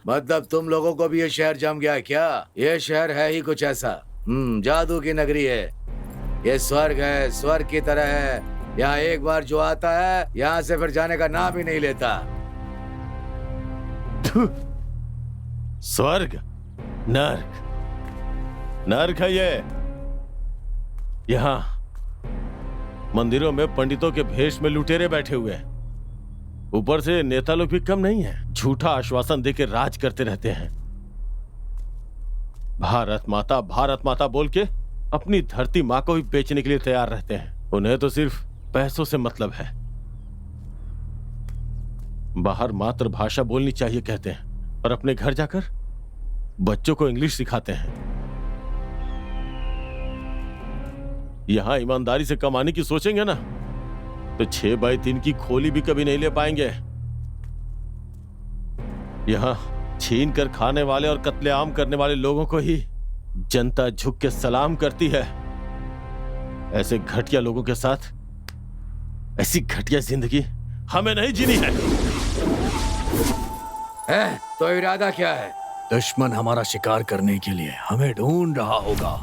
मतलब तुम लोगों को भी ये शहर जम गया है क्या? ये शहर है ही कुछ ऐसा। जादू की नगरी है। ये स्वर्ग है, स्वर्ग की तरह है। यहाँ एक बार जो आता है, यहाँ से फिर जाने का नाम ही नहीं लेता। स्वर्ग, नर्क, नर्क है ये। यहाँ मंदिरों में पंडितों के भेष में लुटेरे बैठे हुए हैं। ऊपर से नेता लोग भी कम नहीं है, झूठा आश्वासन देके राज करते रहते हैं। भारत माता बोल के अपनी धरती माँ को भी बेचने के लिए तैयार रहते हैं। उन्हें तो सिर्फ पैसों से मतलब है। बाहर मातृभाषा बोलनी चाहिए कहते हैं, और अपने घर जाकर बच्चों को इंग्लिश सिखाते हैं। यहां ईमानदारी से कमाने की सोचेंगे ना तो 6x3 की खोली भी कभी नहीं ले पाएंगे। यहां छीन कर खाने वाले और कत्लेआम करने वाले लोगों को ही जनता झुक के सलाम करती है। ऐसे घटिया लोगों के साथ ऐसी घटिया जिंदगी हमें नहीं जीनी है। तो इरादा क्या है? दुश्मन हमारा शिकार करने के लिए हमें ढूंढ रहा होगा।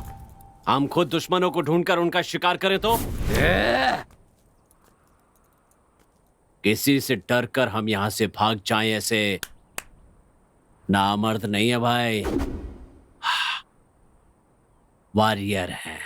हम खुद दुश्मनों को ढूंढकर उनका शिकार करें तो? किसी से डर कर हम यहां से भाग जाएं ऐसे नामर्द नहीं है भाई, वॉरियर है।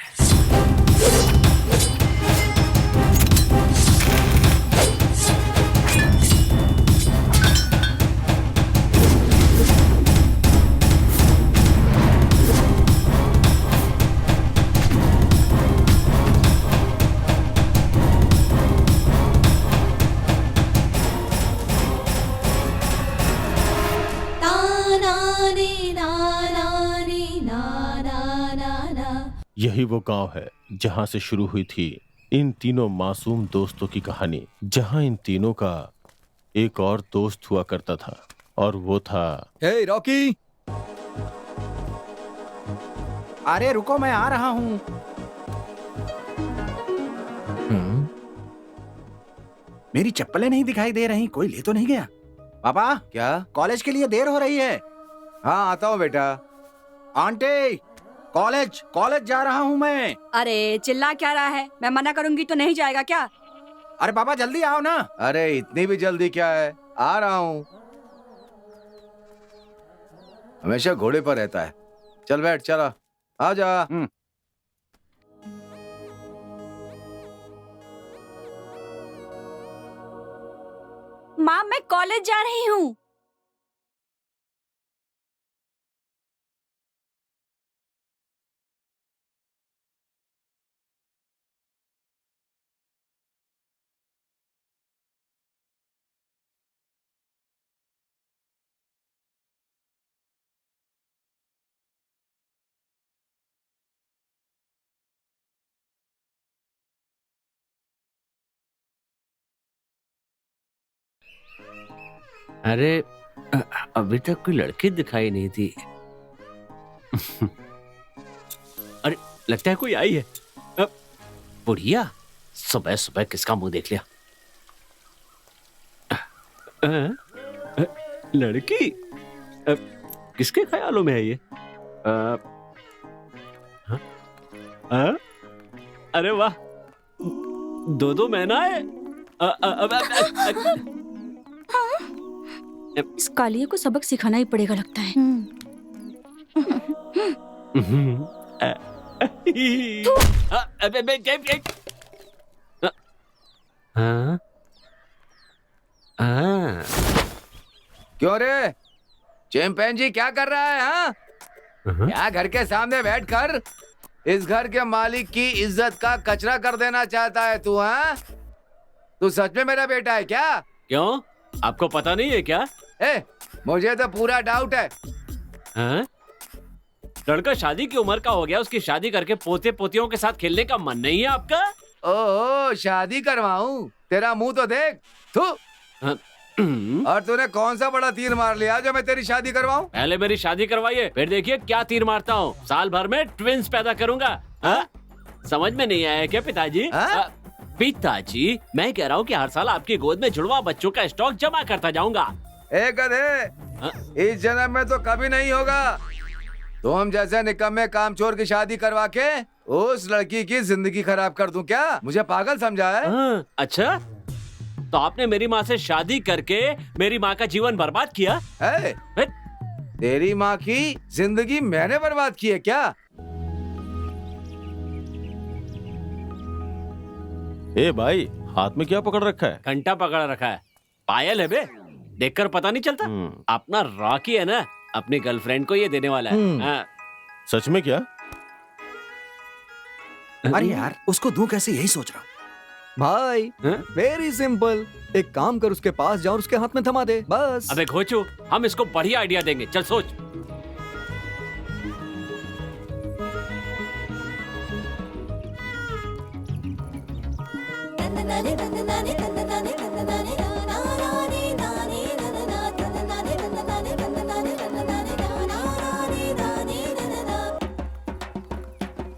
यही वो गांव है जहां से शुरू हुई थी इन तीनों मासूम दोस्तों की कहानी। जहां इन तीनों का एक और दोस्त हुआ करता था, और वो था हे रॉकी। अरे रुको, मैं आ रहा हूँ। मेरी चप्पलें नहीं दिखाई दे रही, कोई ले तो नहीं गया? पापा, क्या? कॉलेज के लिए देर हो रही है। हाँ आता हूँ बेटा। आंटी, कॉलेज जा रहा हूँ मैं। अरे चिल्ला क्या रहा है? मैं मना करूंगी तो नहीं जाएगा क्या? अरे पापा जल्दी आओ ना। अरे इतनी भी जल्दी क्या है, आ रहा हूँ। हमेशा घोड़े पर रहता है। चल बैठ, चला आ जा। माँ, मैं कॉलेज जा रही हूँ। अरे अभी तक कोई लड़की दिखाई नहीं थी। अरे लगता है कोई आई है। बुढ़िया, सुबह सुबह किसका मुंह देख लिया? लड़की किसके ख्यालों में है ये? अरे वाह, दो महीना है। इस कालिए को सबक सिखाना ही पड़ेगा लगता है। क्यों रे चैंपियन जी, क्या कर रहा है? हाँ, क्या घर के सामने बैठकर इस घर के मालिक की इज्जत का कचरा कर देना चाहता है तू, हाँ? तू सच में मेरा बेटा है क्या? क्यों, आपको पता नहीं है क्या? मुझे तो पूरा डाउट है। हाँ? लड़का शादी की उम्र का हो गया, उसकी शादी करके पोते पोतियों के साथ खेलने का मन नहीं है आपका? ओह, शादी करवाऊं? तेरा मुंह तो देख। थू। और तूने कौन सा बड़ा तीर मार लिया जो मैं तेरी शादी करवाऊं? पहले मेरी शादी करवाइए, फिर देखिए क्या तीर मारता हूँ। साल भर में ट्विंस पैदा करूंगा। हाँ? समझ में नहीं आया क्या पिताजी? पिताजी, मैं कह रहा हूँ कि हर साल आपकी गोद में जुड़वा बच्चों का स्टॉक जमा करता जाऊंगा। गधे, इस जन्म में तो कभी नहीं होगा। तुम जैसे निकम्मे कामचोर की शादी करवा के उस लड़की की जिंदगी खराब कर दूं क्या? मुझे पागल समझा है? अच्छा, तो आपने मेरी माँ से शादी करके मेरी माँ का जीवन बर्बाद किया? तेरी माँ की जिंदगी मैंने बर्बाद की है क्या? ए भाई, हाथ में क्या पकड़ रखा है? घंटा पकड़ रखा है। पायल है बे, देखकर पता नहीं चलता? अपना रॉकी है ना, अपनी गर्लफ्रेंड को ये देने वाला है। हाँ। सच में क्या? अरे यार, उसको दूं कैसे, यही सोच रहा हूँ। भाई, वेरी सिंपल, एक काम कर, उसके पास जाओ और उसके हाथ में थमा दे, बस। अबे घोचू, हम इसको बढ़िया आइडिया देंगे, चल सोच।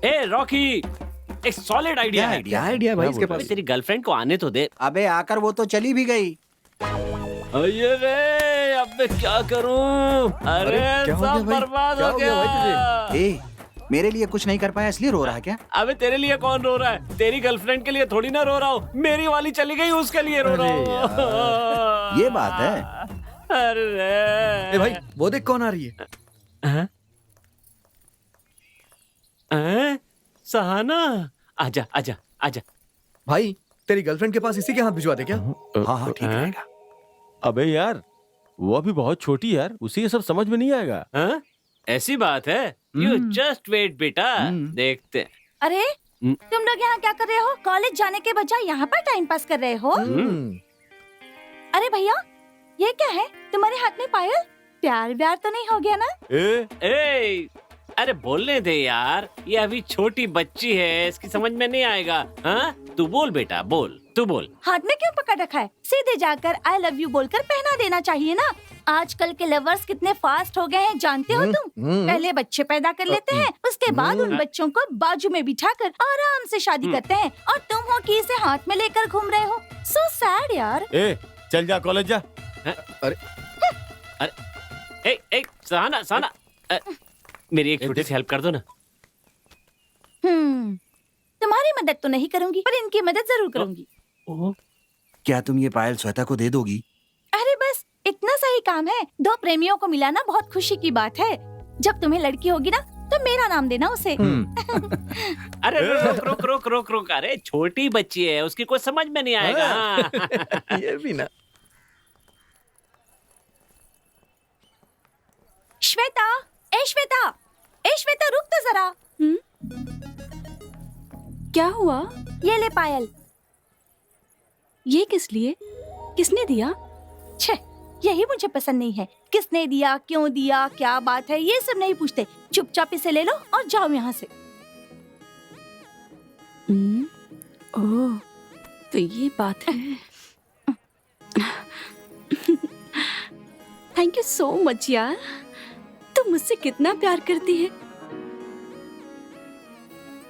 ए रॉकी, एक सॉलिड आइडिया है। क्या आइडिया भाई इसके पास? तेरी गर्लफ्रेंड को आने तो दे। अबे आकर वो तो चली भी गई। अरे रे, अब मैं क्या करूं? अरे सब बर्बाद हो गया। मेरे लिए कुछ नहीं कर पाया इसलिए रो रहा है क्या? अबे तेरे लिए कौन रो रहा है? तेरी गर्लफ्रेंड के लिए थोड़ी ना रो रहा हूँ, मेरी वाली चली गई उसके लिए रो रहा हूँ। ये बात है। अरे भाई, वो देख कौन आ रही है। सहाना, आजा आजा आजा। भाई, तेरी गर्लफ्रेंड के पास इसी के हाथ भिजवा दे क्या? हाँ ठीक रहेगा। अबे यार, वो अभी बहुत छोटी यार, उसे ये सब समझ में नहीं आएगा। ऐसी बात है? यू जस्ट वेट बेटा, देखते। अरे तुम लोग यहाँ क्या कर रहे हो? कॉलेज जाने के बजाय यहाँ पर टाइम पास कर रहे हो? अरे भैया, ये क्या है तुम्हारे हाथ में पायल? प्यार व्यार तो नहीं हो गया ना? अरे बोलने दे यार, ये अभी छोटी बच्ची है, इसकी समझ में नहीं आएगा। हाँ, तू बोल बेटा, बोल, तू बोल। हाथ में क्यों पकड़ रखा है? सीधे जाकर आई लव यू बोलकर पहना देना चाहिए ना। आजकल के लवर्स कितने फास्ट हो गए हैं जानते हो तुम? पहले बच्चे पैदा कर लेते हैं, उसके बाद उन बच्चों को बाजू में बिठाकर आराम से शादी करते हैं, और तुम हो कि इसे हाथ में लेकर घूम रहे हो। सो सैड यार। चल जा कॉलेज जा। अरे सहाना सहाना, मेरी एक छोटी सी हेल्प कर दो ना। तुम्हारी मदद तो नहीं करूंगी, पर इनकी मदद जरूर करूंगी। क्या तुम ये पायल श्वेता को दे दोगी? अरे बस इतना सा ही काम है। दो प्रेमियों को मिलाना बहुत खुशी की बात है। जब तुम्हें लड़की होगी ना, तो मेरा नाम देना उसे। अरे रुक रुक रुक रुक रुक, अरे छोटी बच्ची है, उसकी कोई समझ में नहीं आएगा। ये भी ना। श्वेता, ए श्वेता, ए श्वेता, रुक तो जरा। क्या हुआ? ये ले पायल। ये किस लिए? किसने दिया? छे, यही मुझे पसंद नहीं है। किसने दिया, क्यों दिया, क्या बात है, ये सब नहीं पूछते। चुपचाप इसे ले लो और जाओ यहाँ से। ओह, तो ये बात है। थैंक यू सो मच यार, तुम मुझसे कितना प्यार करती है।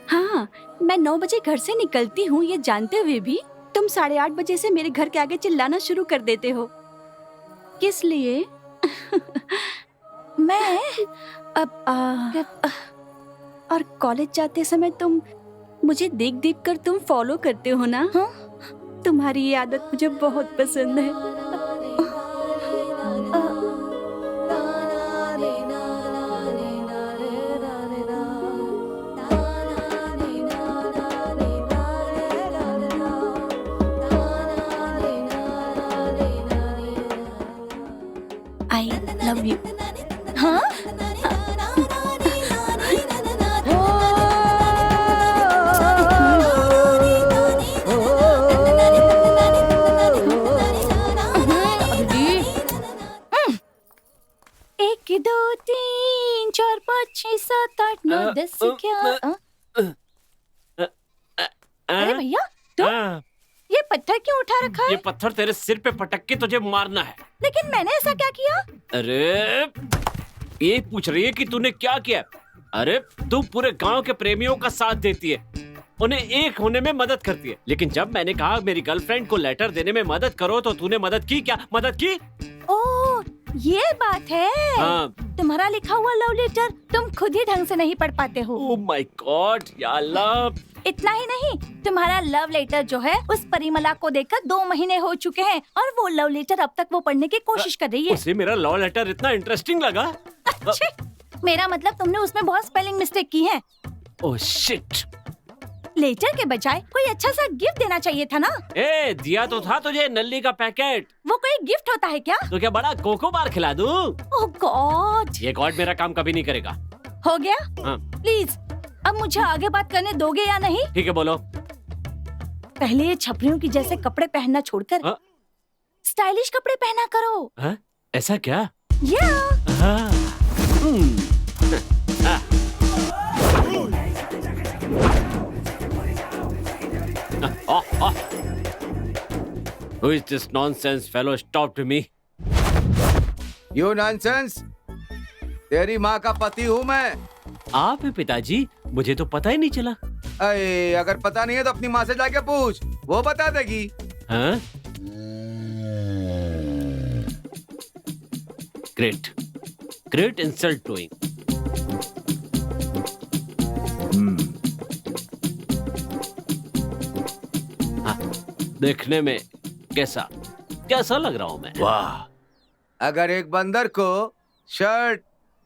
हाँ, मैं 9 बजे घर से निकलती हूँ, ये जानते हुए भी तुम 8:30 बजे से मेरे घर के आगे चिल्लाना शुरू कर देते हो। किस लिए? मैं और कॉलेज जाते समय तुम मुझे देख देख कर तुम फॉलो करते हो ना? तुम्हारी ये आदत मुझे बहुत पसंद है। I love you. हाँ? 6 7 8 9 10 क्या अरे भैया तुम ये पत्थर क्यों उठा रखा है? ये पत्थर तेरे सिर पे पटक के तुझे मारना है। लेकिन मैंने ऐसा क्या किया? अरे ये पूछ रही है कि तूने क्या किया? अरे तू पूरे गांव के प्रेमियों का साथ देती है, उन्हें एक होने में मदद करती है, लेकिन जब मैंने कहा मेरी गर्लफ्रेंड को लेटर देने में मदद करो तो तूने मदद की क्या? मदद की? ओह ये बात है। हाँ। तुम्हारा लिखा हुआ लव लेटर तुम खुद ही ढंग से नहीं पढ़ पाते हो। ओह माय गॉड या अल्लाह। इतना ही नहीं, तुम्हारा लव लेटर जो है उस परिमला को देकर 2 महीने हो चुके हैं और वो लव लेटर अब तक वो पढ़ने की कोशिश कर रही है। उसे मेरा लव लेटर इतना इंटरेस्टिंग लगा? अच्छे, मेरा मतलब तुमने उसमें बहुत स्पेलिंग मिस्टेक की है। Oh shit. लेटर के बजाय कोई अच्छा सा गिफ्ट देना चाहिए था ना। ए दिया तो था तुझे नल्ली का पैकेट। वो कोई गिफ्ट होता है क्या? तो क्या बड़ा कोको बार खिला दूं? ओह गॉड। ये गॉड मेरा काम कभी नहीं करेगा। हो गया? हाँ। प्लीज अब मुझे आगे बात करने दोगे या नहीं? ठीक है बोलो। पहले ये छपरियों की जैसे कपड़े पहनना छोड़कर हाँ? स्टाइलिश कपड़े पहना करो। हाँ? ऐसा क्या? या हाँ। Who is this nonsense fellow? Stopped me. You nonsense? तेरी माँ का पति हूँ मैं। आप हैं पिताजी? मुझे तो पता ही नहीं चला। अरे अगर पता नहीं है तो अपनी माँ से जाके पूछ, वो बता देगी। हाँ? Great. Great insult doing. हाँ, देखने में कैसा लग रहा हूँ मैं? वाह, अगर एक बंदर को शर्ट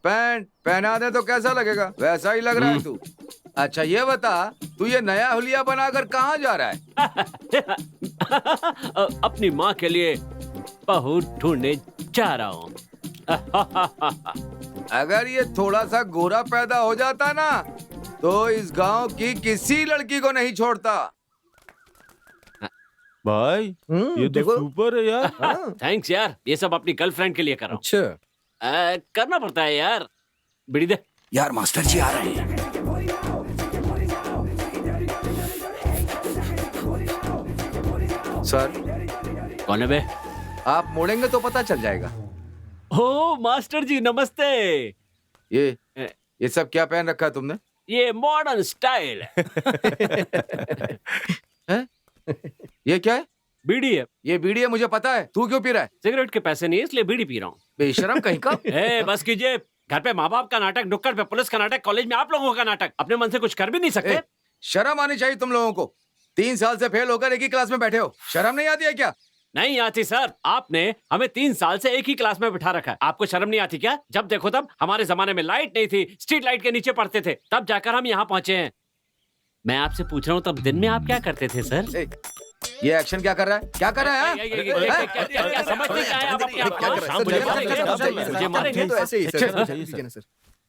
पैंट पहना दे तो कैसा लगेगा? वैसा ही लग रहा है तू। अच्छा ये बता, तू ये नया हुलिया बनाकर कहाँ जा रहा है? अपनी माँ के लिए बहू ढूंढने जा रहा हूँ। अगर ये थोड़ा सा गोरा पैदा हो जाता ना तो इस गांव की किसी लड़की को नहीं छोड़ता। भाई ये तो सुपर है यार। थैंक्स यार, ये सब अपनी गर्लफ्रेंड के लिए कर रहा हूँ। अच्छा करना पड़ता है यार। बीड़ी दे यार, मास्टर जी आ रहे हैं। सर कौन है बे? आप मोड़ेंगे तो पता चल जाएगा। ओ मास्टर जी नमस्ते। ये सब क्या पहन रखा है तुमने? ये मॉडर्न स्टाइल है। ये क्या है? बीड़ी है। ये बीड़ी है, मुझे पता है। तू क्यों पी रहा है? सिगरेट के पैसे नहीं है इसलिए बीड़ी पी रहा हूँ। बेशरम कहीं का। बस कीजिए, घर पे माँ बाप का नाटक, नुक्कड़ पे पुलिस का नाटक, कॉलेज में आप लोगों का नाटक। अपने मन से कुछ कर भी नहीं सकते। शर्म आनी चाहिए तुम लोगों को। 3 साल से फेल होकर एक ही क्लास में बैठे हो, शर्म नहीं आती है क्या? नहीं आती सर, आपने हमें 3 साल से एक ही क्लास में बिठा रखा है। आपको शर्म नहीं आती क्या? जब देखो तब हमारे जमाने में लाइट नहीं थी, स्ट्रीट लाइट के नीचे पढ़ते थे, तब जाकर हम यहाँ पहुंचे हैं। मैं आपसे पूछ रहा हूँ तब दिन में आप क्या करते थे सर? ये एक्शन क्या कर रहा है? क्या कर रहा है?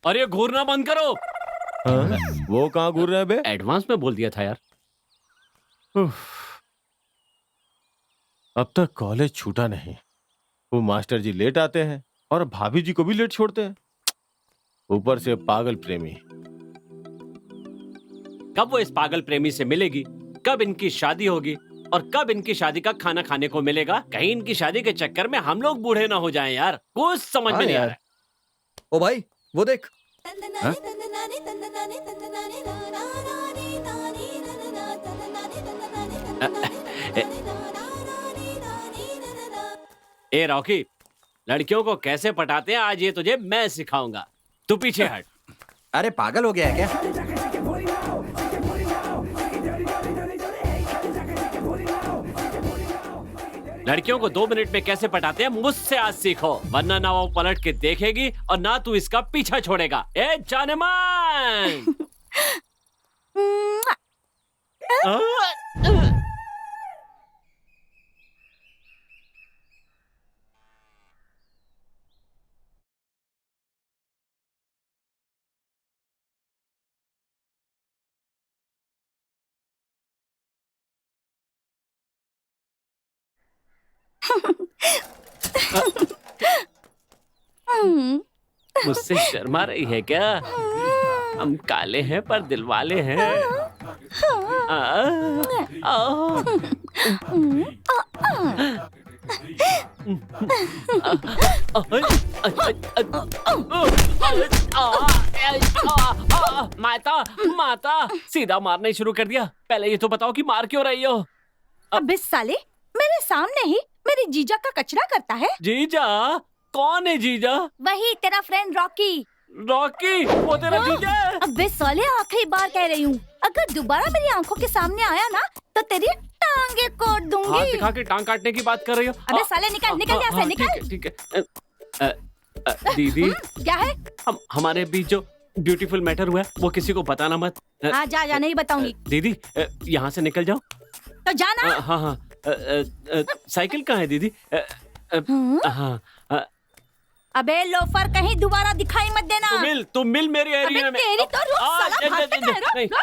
और ये घूरना बंद करो। वो कहाँ घूर रहे हैं बे? एडवांस में बोल दिया था यार। अब तक कॉलेज छूटा नहीं। वो मास्टर जी लेट आते हैं और भाभी जी को भी लेट छोड़ते हैं। ऊपर से पागल प्रेमी। कब वो इस पागल प्रेमी से मिलेगी, कब इनकी शादी होगी और कब इनकी शादी का खाना खाने को मिलेगा? कहीं इनकी शादी के चक्कर में हम लोग बूढ़े ना हो जाएं यार। कुछ समझ में नहीं आ रहा है। ओ भाई वो देख। ए रॉकी, लड़कियों को कैसे पटाते हैं आज ये तुझे मैं सिखाऊंगा। तू पीछे हट। अरे पागल हो गया है क्या? लड़कियों को 2 मिनट में कैसे पटाते हैं मुझसे आज सीखो, वरना ना वो पलट के देखेगी और ना तू इसका पीछा छोड़ेगा। ए जानेमान। मुझसे शर्मा रही है क्या? हम काले हैं पर दिल वाले हैं। आ, आ, माता माता सीधा मारना ही शुरू कर दिया। पहले ये तो बताओ कि मार क्यों रही हो? अबे साले, मेरे सामने ही मेरे जीजा का कचरा करता है। जीजा? कौन है जीजा? वही तेरा फ्रेंड रॉकी। रॉकी? वो तेरा जीजा है? अबे साले, आखिरी बार कह रही हूँ, अगर दोबारा मेरी आंखों के सामने आया ना तो तेरी टांगे काट हाथ दूंगी। दिखा के टांग काटने की बात कर रही हो? अबे साले, निकल निकल यहाँ से, निकल। ठीक है। दीदी, क्या है? हमारे बीच जो ब्यूटीफुल मैटर हुआ है वो किसी को बताना मत। हाँ, जा जा, नहीं बताऊंगी। दीदी, यहाँ से निकल जाओ। तो जाना। हाँ हाँ। साइकिल कहाँ है दीदी? हाँ। अबे लोफर, कहीं दोबारा दिखाई मत देना। तुम मिल मेरे एरिया में। तेरी तो रुक साला, भागते कहाँ है? रुक, रुक।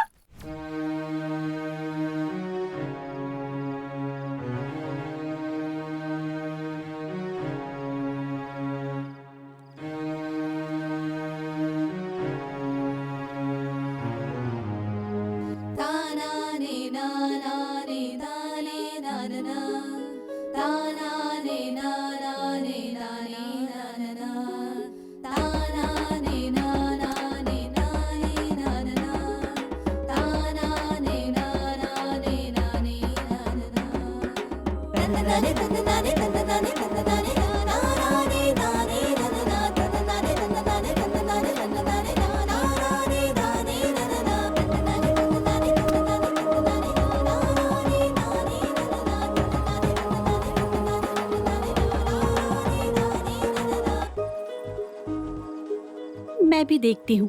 मैं भी देखती हूँ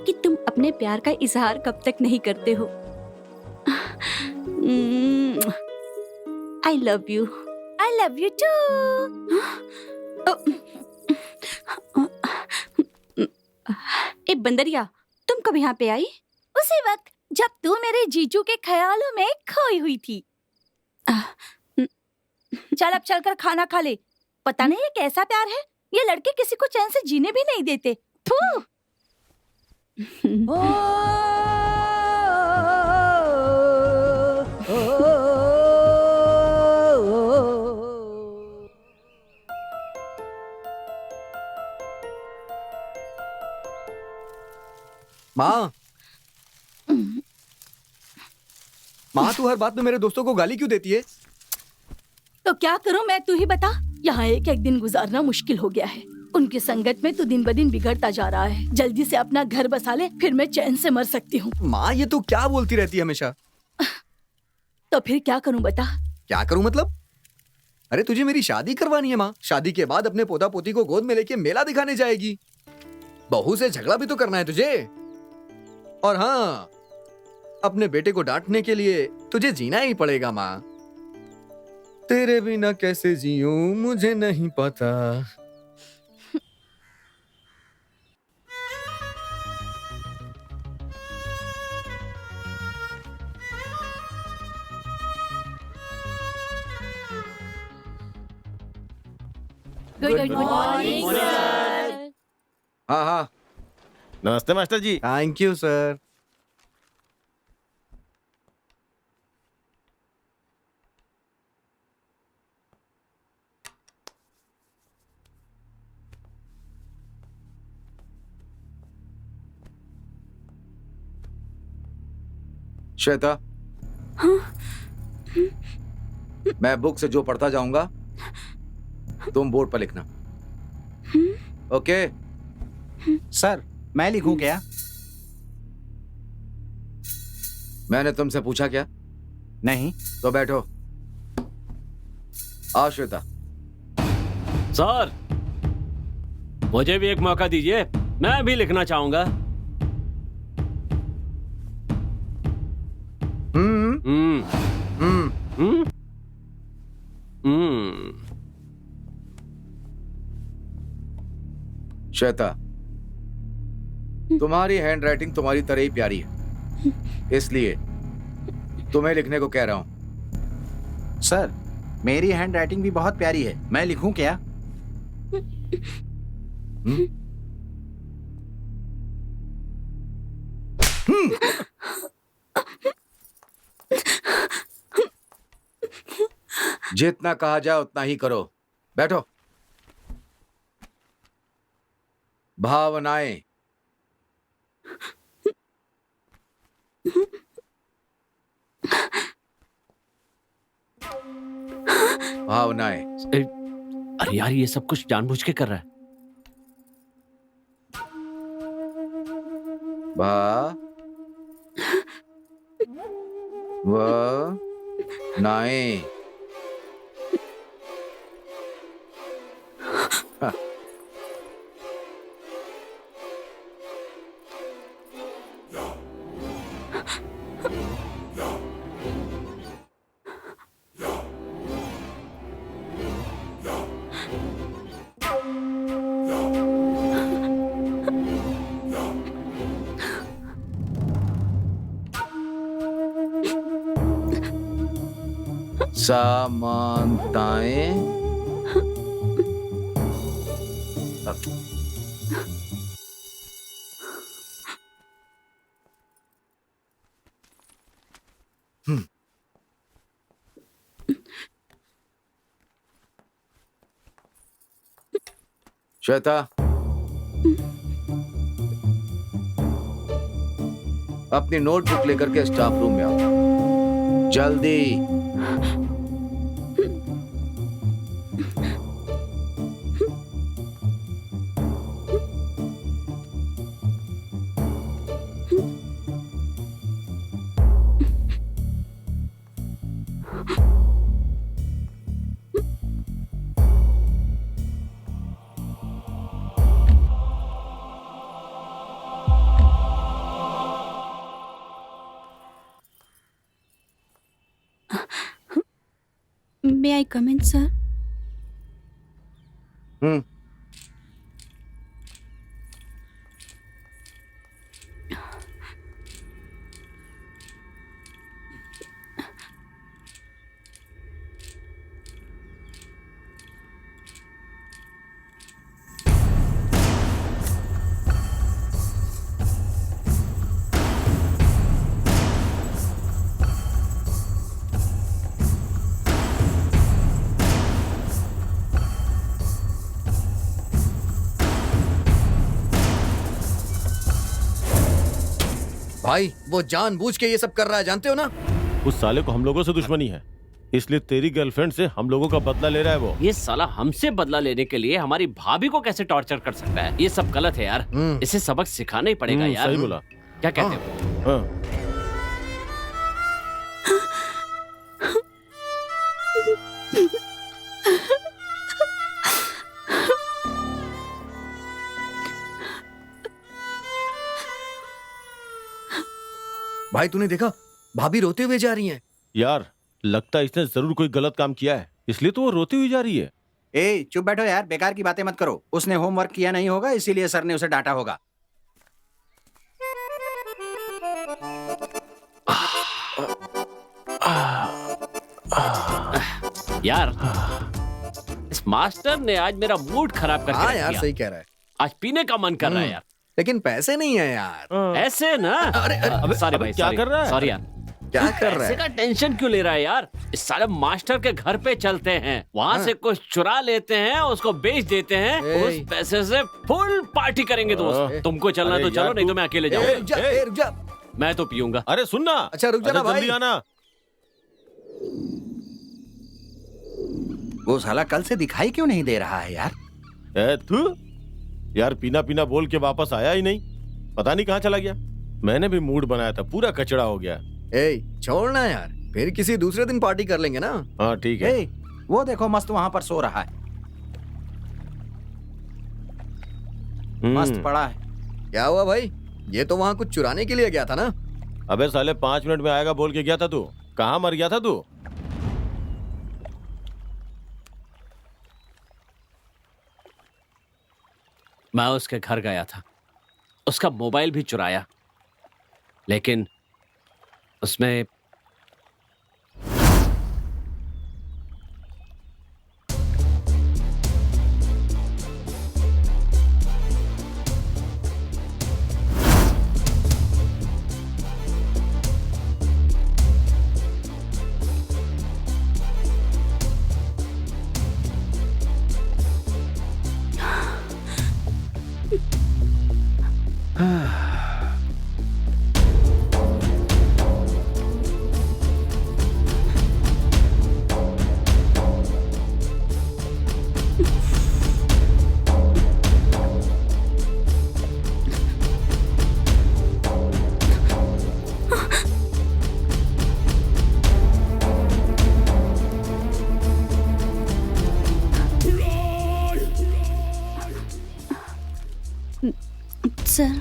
कि तुम अपने प्यार का इजहार कब तक नहीं करते हो। I love you. I love you too. ए बंदरिया, तुम कब यहाँ पे आई? उसी वक्त जब तू मेरे जीजू के ख्यालों में खोई हुई थी। चल अब चलकर खाना खा ले। पता नहीं ये कैसा प्यार है, ये लड़के किसी को चैन से जीने भी नहीं देते। थू। माँ, माँ तू हर बात में मेरे दोस्तों को गाली क्यों देती है? तो क्या करूं मैं, तू ही बता। यहाँ एक एक दिन गुजारना मुश्किल हो गया है। उनकी संगत में तू दिन ब दिन बिगड़ता जा रहा है। जल्दी से अपना घर बसा ले, फिर मैं चैन से मर सकती हूँ। माँ ये तू क्या बोलती रहती है हमेशा? तो फिर क्या करूं बता। क्या करूं मतलब? अरे तुझे मेरी शादी करवानी है माँ। शादी के बाद अपने पोता पोती को गोद में लेके मेला दिखाने जाएगी। बहू से झगड़ा भी तो करना है तुझे। और हाँ, अपने बेटे को डांटने के लिए तुझे जीना ही पड़ेगा माँ। तेरे बिना कैसे जीऊं मुझे नहीं पता। Good morning sir. हाँ हाँ, नमस्ते master ji. Thank you sir. Shweta, मैं बुक से जो पढ़ता जाऊंगा तुम बोर्ड पर लिखना। ओके? सर, मैं लिखूं क्या? मैंने तुमसे पूछा क्या? नहीं। तो बैठो। आओ श्वेता। सर, मुझे भी एक मौका दीजिए, मैं भी लिखना चाहूंगा। श्वेता, तुम्हारी हैंडराइटिंग तुम्हारी तरह ही प्यारी है, इसलिए तुम्हें लिखने को कह रहा हूं। सर, मेरी हैंडराइटिंग भी बहुत प्यारी है, मैं लिखूं क्या? जितना कहा जाए उतना ही करो। बैठो। भावनाएं। भावनाएं। अरे यार, ये सब कुछ जानबूझ के कर रहा है। नाएं। समानताएं। श्वेता, अपनी नोटबुक लेकर के स्टाफ रूम में आओ जल्दी। May I come in, sir? भाई वो जानबूझ के ये सब कर रहा है, जानते हो ना? उस साले को हम लोगों से दुश्मनी है, इसलिए तेरी गर्लफ्रेंड से हम लोगों का बदला ले रहा है वो। ये साला हमसे बदला लेने के लिए हमारी भाभी को कैसे टॉर्चर कर सकता है? ये सब गलत है यार। इसे सबक सिखाना ही पड़ेगा यार। सही बोला। क्या कहते हो? भाई तूने देखा, भाभी रोते हुए जा रही हैं। यार लगता है इसने जरूर कोई गलत काम किया है, इसलिए तो वो रोती हुई जा रही है। ए चुप बैठो यार, बेकार की बातें मत करो। उसने होमवर्क किया नहीं होगा, इसीलिए सर ने उसे डांटा होगा। यार इस मास्टर ने आज मेरा मूड खराब करके हाँ रख यार दिया। सही कह रहा है। आज पीने का मन कर रहा है यार। लेकिन पैसे नहीं है यार। ऐसे ना। अरे सॉरी भाई, क्या कर रहा है? सॉरी यार। क्या कर रहा पैसे है? का टेंशन क्यों ले रहा है यार? इस साले मास्टर के घर पे चलते हैं, वहाँ से कुछ चुरा लेते हैं, उसको बेच देते हैं, उस पैसे से फुल पार्टी करेंगे दोस्त। तुमको चलना तो चलो, नहीं तो मैं अकेले जाऊंगा। रुक जा। मैं तो पीऊंगा। अरे सुनना। अच्छा रुक जा ना भाई। जल्दी आना। वो साला कल से दिखाई क्यों नहीं दे रहा है यार? तू यार पीना पीना बोल के वापस आया ही नहीं, पता नहीं कहाँ चला गया। मैंने भी मूड बनाया था, पूरा कचड़ा हो गया। छोड़ना यार, फिर किसी दूसरे दिन पार्टी कर लेंगे ना। हाँ ठीक है। वो देखो मस्त वहाँ पर सो रहा है, मस्त पड़ा है। क्या हुआ भाई? ये तो वहाँ कुछ चुराने के लिए गया था ना? अबे साले 5 मिनट में आएगा बोल के गया था तू, कहाँ मर गया था तू? मैं उसके घर गया था, उसका मोबाइल भी चुराया, लेकिन उसमें सर,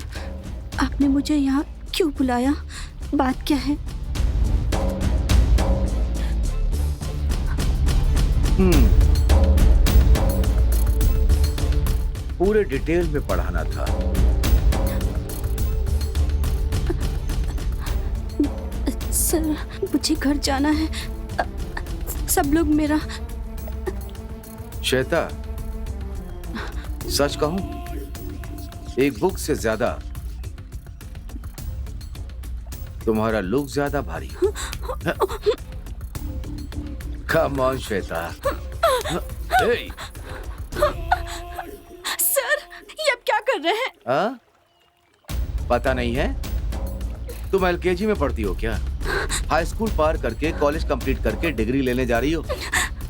आपने मुझे यहाँ क्यों बुलाया? बात क्या है? पूरे डिटेल में पढ़ाना था। सर, मुझे घर जाना है। सब लोग मेरा... श्वेता, सच कहूं, एक बुक से ज्यादा तुम्हारा लुक ज्यादा भारी। Come on Shweta. Hey! Sir, ये आप क्या कर रहे हैं? हाँ? पता नहीं है? तुम एलकेजी में पढ़ती हो क्या? हाई स्कूल पार करके कॉलेज कंप्लीट करके डिग्री लेने जा रही हो।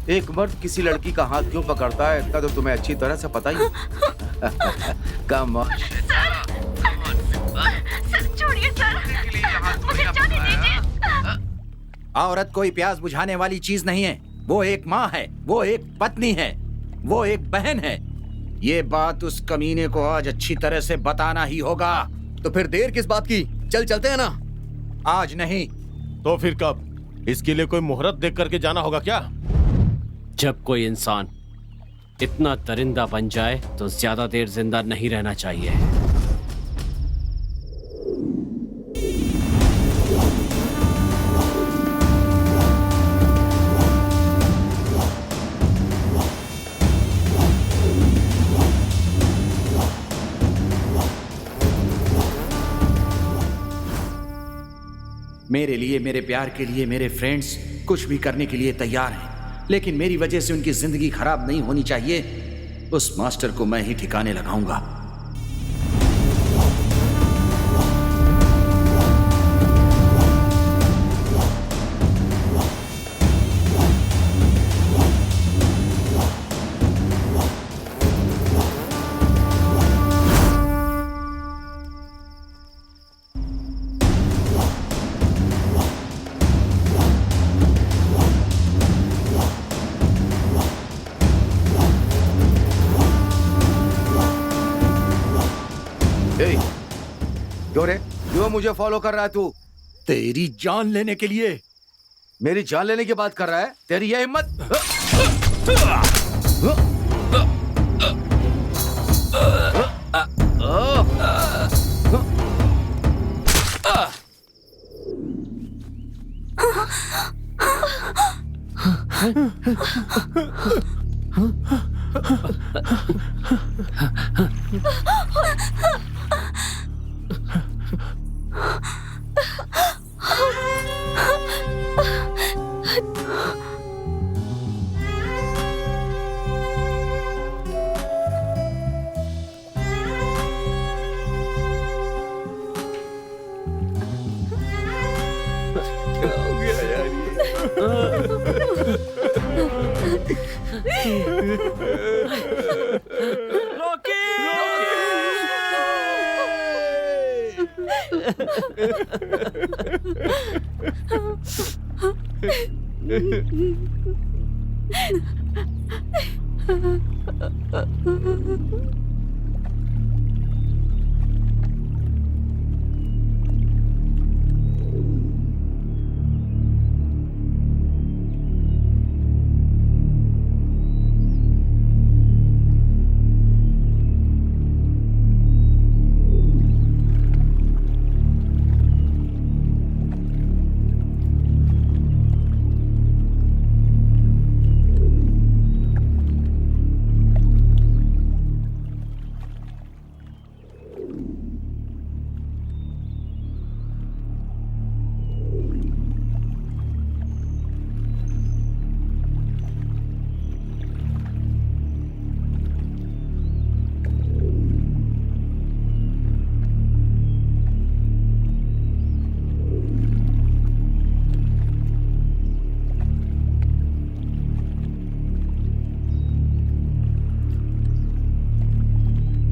एक मर्द किसी लड़की का हाथ क्यों पकड़ता है इसका तो तुम्हें अच्छी तरह से पता ही है। कम ऑन। सर छोड़िए सर, मुझे जाने दीजिए। औरत कोई प्यास बुझाने वाली चीज नहीं है। वो एक माँ है, वो एक पत्नी है, वो एक बहन है। ये बात उस कमीने को आज अच्छी तरह से बताना ही होगा। तो फिर देर किस बात की? चलते हैं ना। आज नहीं तो फिर कब? इसके लिए कोई मुहूर्त देख करके जाना होगा क्या? जब कोई इंसान इतना दरिंदा बन जाए तो ज्यादा देर जिंदा नहीं रहना चाहिए। मेरे लिए, मेरे प्यार के लिए मेरे फ्रेंड्स कुछ भी करने के लिए तैयार हैं, लेकिन मेरी वजह से उनकी जिंदगी खराब नहीं होनी चाहिए। उस मास्टर को मैं ही ठिकाने लगाऊंगा। क्यों मुझे फॉलो कर रहा है तू? तेरी जान लेने के लिए। मेरी जान लेने की बात कर रहा है? तेरी यह हिम्मत?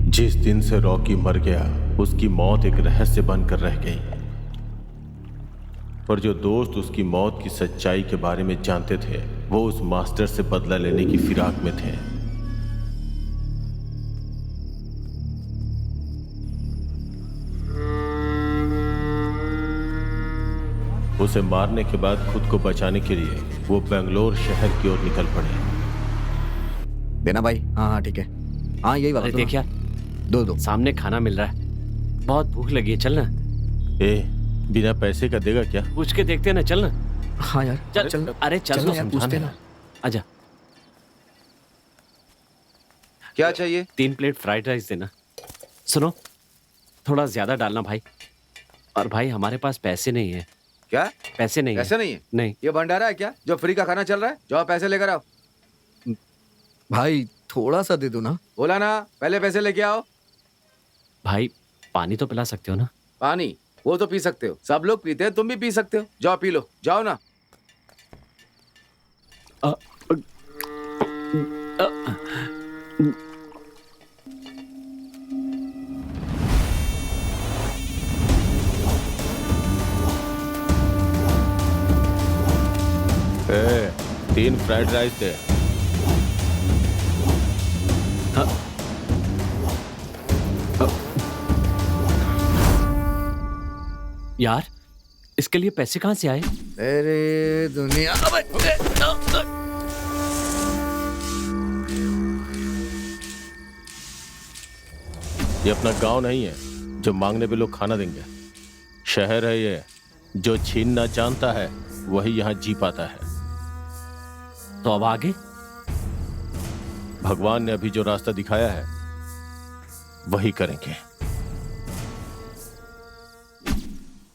जिस दिन से रॉकी मर गया उसकी मौत एक रहस्य बनकर रह गई, पर जो दोस्त उसकी मौत की सच्चाई के बारे में जानते थे वो उस मास्टर से बदला लेने की फिराक में थे। उसे मारने के बाद खुद को बचाने के लिए वो बेंगलोर शहर की ओर निकल पड़े। देना भाई। हाँ हाँ ठीक है। हाँ यही वाला। अरे देख यार, दो सामने खाना मिल रहा है, बहुत भूख लगी है, चल ना। बिना पैसे का देगा क्या? पूछ के देखते हैं ना, चल ना। हाँ यार चल। अरे चल चल तो, यार, पूछते ना। आजा। क्या चाहिए? 3 प्लेट फ्राइड राइस देना। सुनो, थोड़ा ज्यादा डालना भाई। और भाई हमारे पास पैसे नहीं है। क्या? पैसे नहीं पैसे है। नहीं है? नहीं। ये भंडारा है क्या जो फ्री का खाना चल रहा है? जाओ पैसे लेकर आओ। भाई थोड़ा सा दे दो ना। बोला ना, पहले पैसे लेके आओ। भाई पानी तो पिला सकते हो ना? पानी वो तो पी सकते हो, सब लोग पीते हैं, तुम भी पी सकते हो। जाओ पी लो, जाओ ना। ए, 3 फ्राइड राइस दे। यार इसके लिए पैसे कहाँ से आए? अरे दुनिया। ये अपना गांव नहीं है जो मांगने पे लोग खाना देंगे। शहर है ये, जो छीनना जानता है वही यहाँ जी पाता है। तो अब आगे? भगवान ने अभी जो रास्ता दिखाया है वही करेंगे।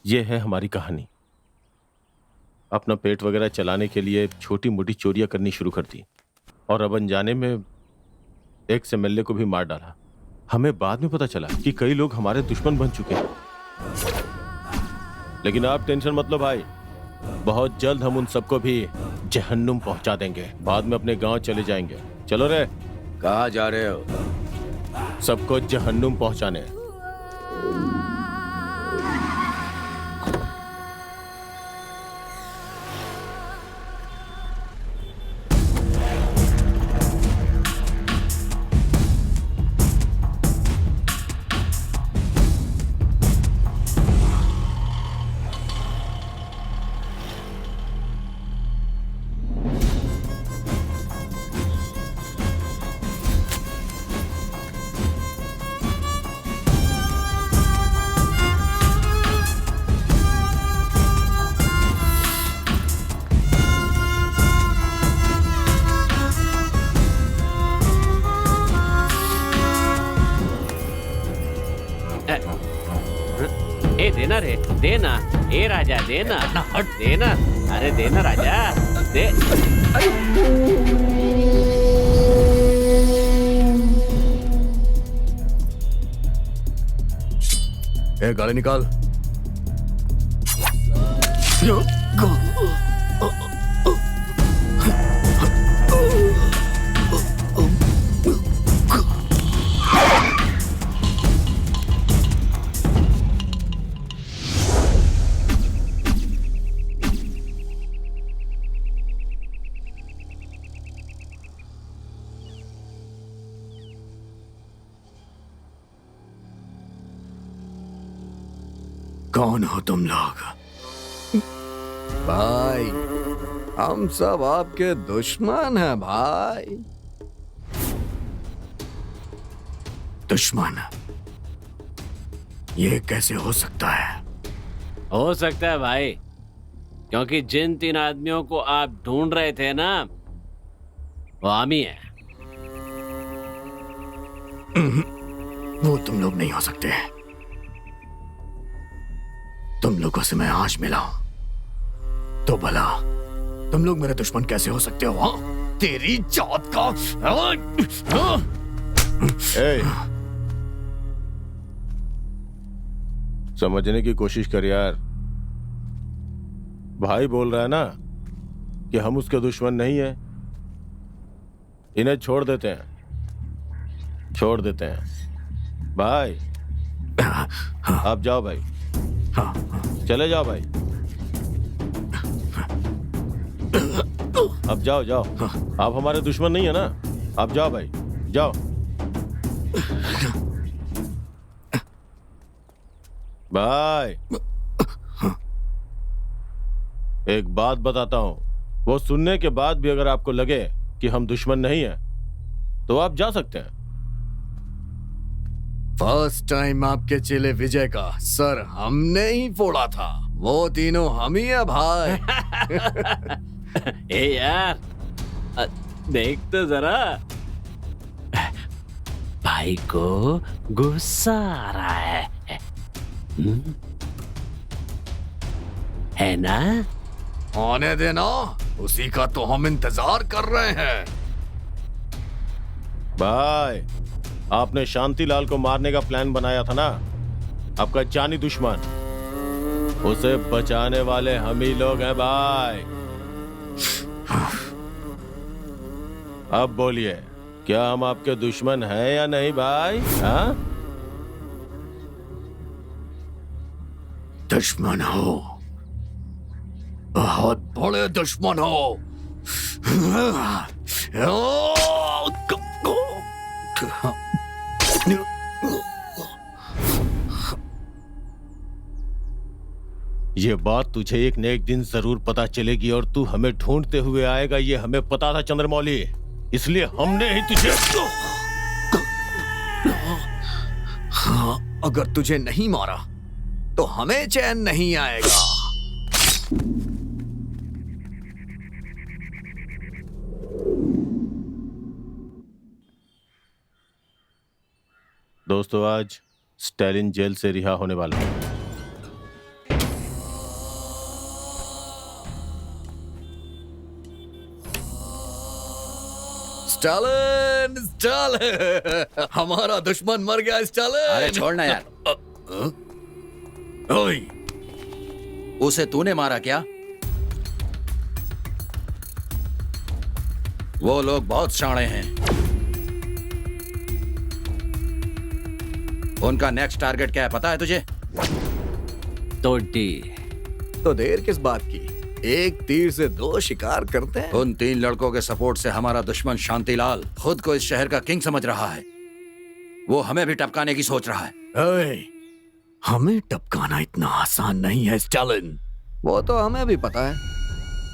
ये है हमारी कहानी। अपना पेट वगैरह चलाने के लिए छोटी मोटी चोरियां करनी शुरू कर दी और अब अनजाने में एक एमएलए को भी मार डाला। हमें बाद में पता चला कि कई लोग हमारे दुश्मन बन चुके हैं। लेकिन आप टेंशन मत लो भाई, बहुत जल्द हम उन सबको भी जहन्नुम पहुंचा देंगे। बाद में अपने गांव चले जाएंगे। चलो रे। कहाँ जा रहे हो? सबको जहन्नुम पहुंचाने। देना रे, देना। ए राजा देना, देना। अरे देना राजा, दे। ए गाड़ी निकाल। कौन हो तुम लोग? भाई हम सब आपके दुश्मन हैं भाई। दुश्मन? ये कैसे हो सकता है? हो सकता है भाई, क्योंकि जिन 3 आदमियों को आप ढूंढ रहे थे ना, वो हम ही है। वो तुम लोग नहीं हो सकते। तुम लोगों से मैं आज मिला हूं, तो भला तुम लोग मेरे दुश्मन कैसे हो सकते हो? हाँ? तेरी जात का। समझने की कोशिश कर यार। भाई बोल रहा है ना कि हम उसके दुश्मन नहीं है। इन्हें छोड़ देते हैं, छोड़ देते हैं भाई। आप जाओ भाई। हाँ, चले जाओ भाई। अब जाओ जाओ। आप हमारे दुश्मन नहीं है ना, आप जाओ भाई, जाओ। भाई एक बात बताता हूँ, वो सुनने के बाद भी अगर आपको लगे कि हम दुश्मन नहीं हैं, तो आप जा सकते हैं। फर्स्ट टाइम आपके चेले विजय का सर हमने ही फोड़ा था, वो तीनों हम ही है भाई। ए यार, देख तो जरा, भाई को गुस्सा आ रहा है। है ना? आने देना, उसी का तो हम इंतजार कर रहे हैं। भाई, आपने शांतिलाल को मारने का प्लान बनाया था ना, आपका जानी दुश्मन, उसे बचाने वाले हम ही लोग हैं भाई। अब बोलिए, क्या हम आपके दुश्मन हैं या नहीं भाई? हाँ? दुश्मन हो, बहुत बड़े दुश्मन हो। ये बात तुझे एक न एक दिन जरूर पता चलेगी और तू हमें ढूंढते हुए आएगा, ये हमें पता था चंद्रमौली, इसलिए हमने ही तुझे। हाँ, अगर तुझे नहीं मारा तो हमें चैन नहीं आएगा। दोस्तों, आज स्टालिन जेल से रिहा होने वाला है। स्टालिन, स्टालिन, हमारा दुश्मन मर गया स्टालिन। अरे छोड़ना यार। ओए, उसे तूने मारा क्या? वो लोग बहुत शाणे हैं। उनका नेक्स्ट टारगेट क्या है पता है तुझे? तोड़ी। तो देर किस बात की, एक तीर से दो शिकार करते हैं। उन 3 लड़कों के सपोर्ट से हमारा दुश्मन शांतिलाल खुद को इस शहर का किंग समझ रहा है। वो हमें भी टपकाने की सोच रहा है। ओए, हमें टपकाना इतना आसान नहीं है स्टालिन। वो तो हमें भी पता है।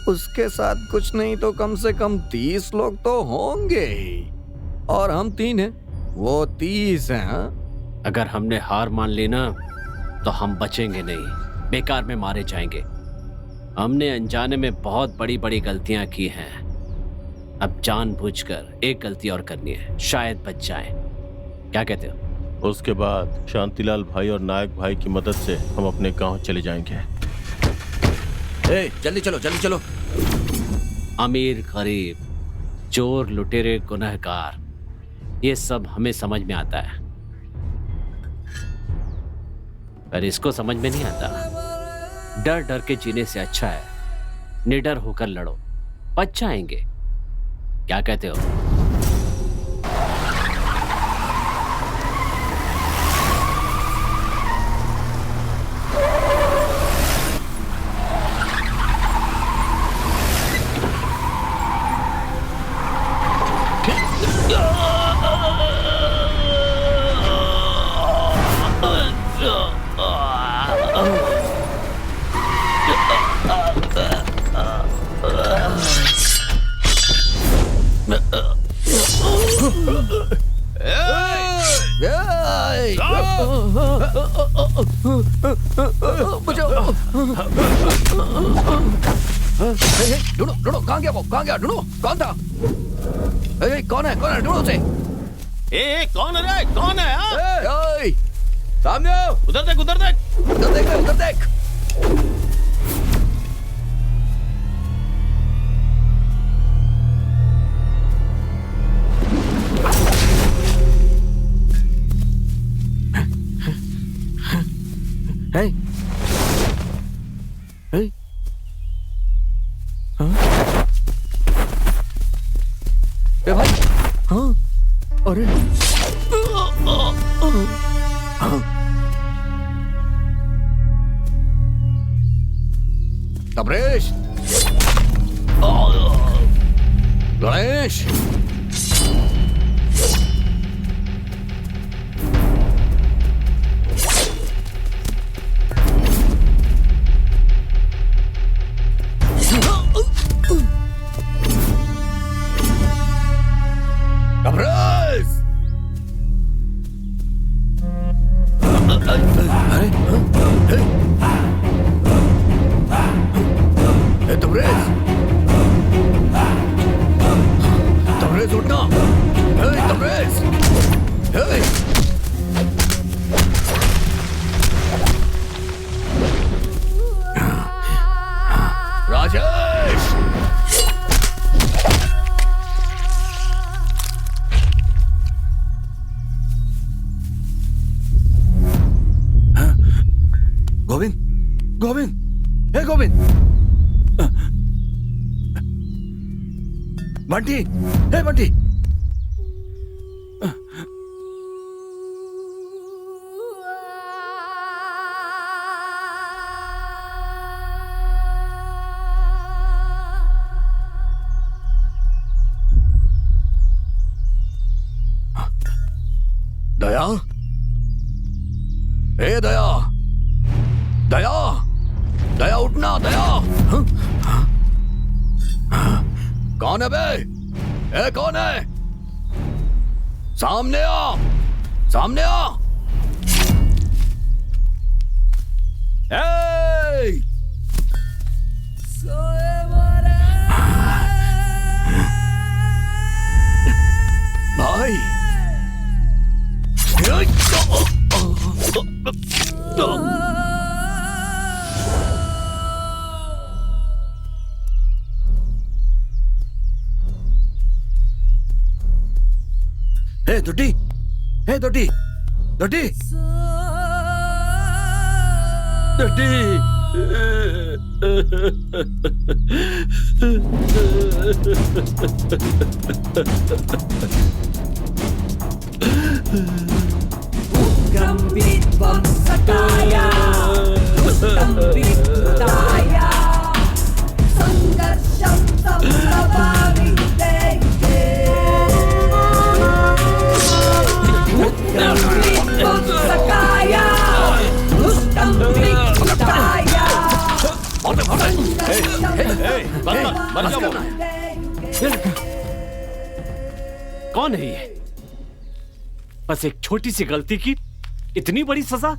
उसके साथ कुछ नहीं तो कम से कम 30 लोग तो होंगे ही, और हम 3 हैं, वो 30 हैं। हाँ? अगर हमने हार मान ली ना, तो हम बचेंगे नहीं, बेकार में मारे जाएंगे। हमने अनजाने में बहुत बड़ी बड़ी गलतियां की हैं। अब जानबूझकर एक गलती और करनी है, शायद बच जाए। क्या कहते हो? उसके बाद शांतिलाल भाई और नायक भाई की मदद से हम अपने गांव चले जाएंगे। जल्दी चलो, जल्दी चलो। अमीर गरीब, चोर लुटेरे गुनहगार, ये सब हमें समझ में आता है, पर इसको समझ में नहीं आता। डर डर के जीने से अच्छा है निडर होकर लड़ो, बच जाएंगे। क्या कहते हो? ढूंढो ढूंढो, कहाँ गया वो, कहाँ गया? ढूंढो, कौन था? कौन है, कौन है? ढूंढो उसे। कौन है रे? कौन है? हाँ? सामने आओ। उधर देख, उधर देख, उधर देख, उधर देख। Hey. Hey. हाँ? ए भाई, हाँ? अरे, हाँ? तबरेश, गणेश, गोविंद, हे गोविंद, बंटी, हे बंटी। दया, ए दया, दया, दया उठना, दया। कौन है बे? ए कौन है? सामने आ, सामने आ। ए! भाई हे दुड्डी, हे दुड्डी, दुड्डी, कौन है ये? बस एक छोटी सी गलती की इतनी बड़ी सजा?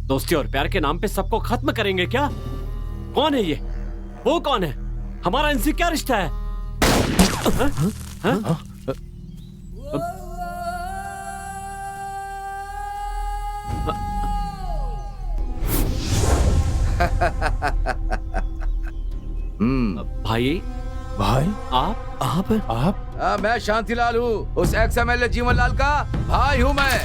दोस्ती और प्यार के नाम पे सबको खत्म करेंगे क्या? कौन है ये? वो कौन है? हमारा इनसे क्या रिश्ता है? भाई, भाई आप मैं शांतिलाल हूँ, उस एक्स MLA जीवन लाल का भाई हूँ मैं।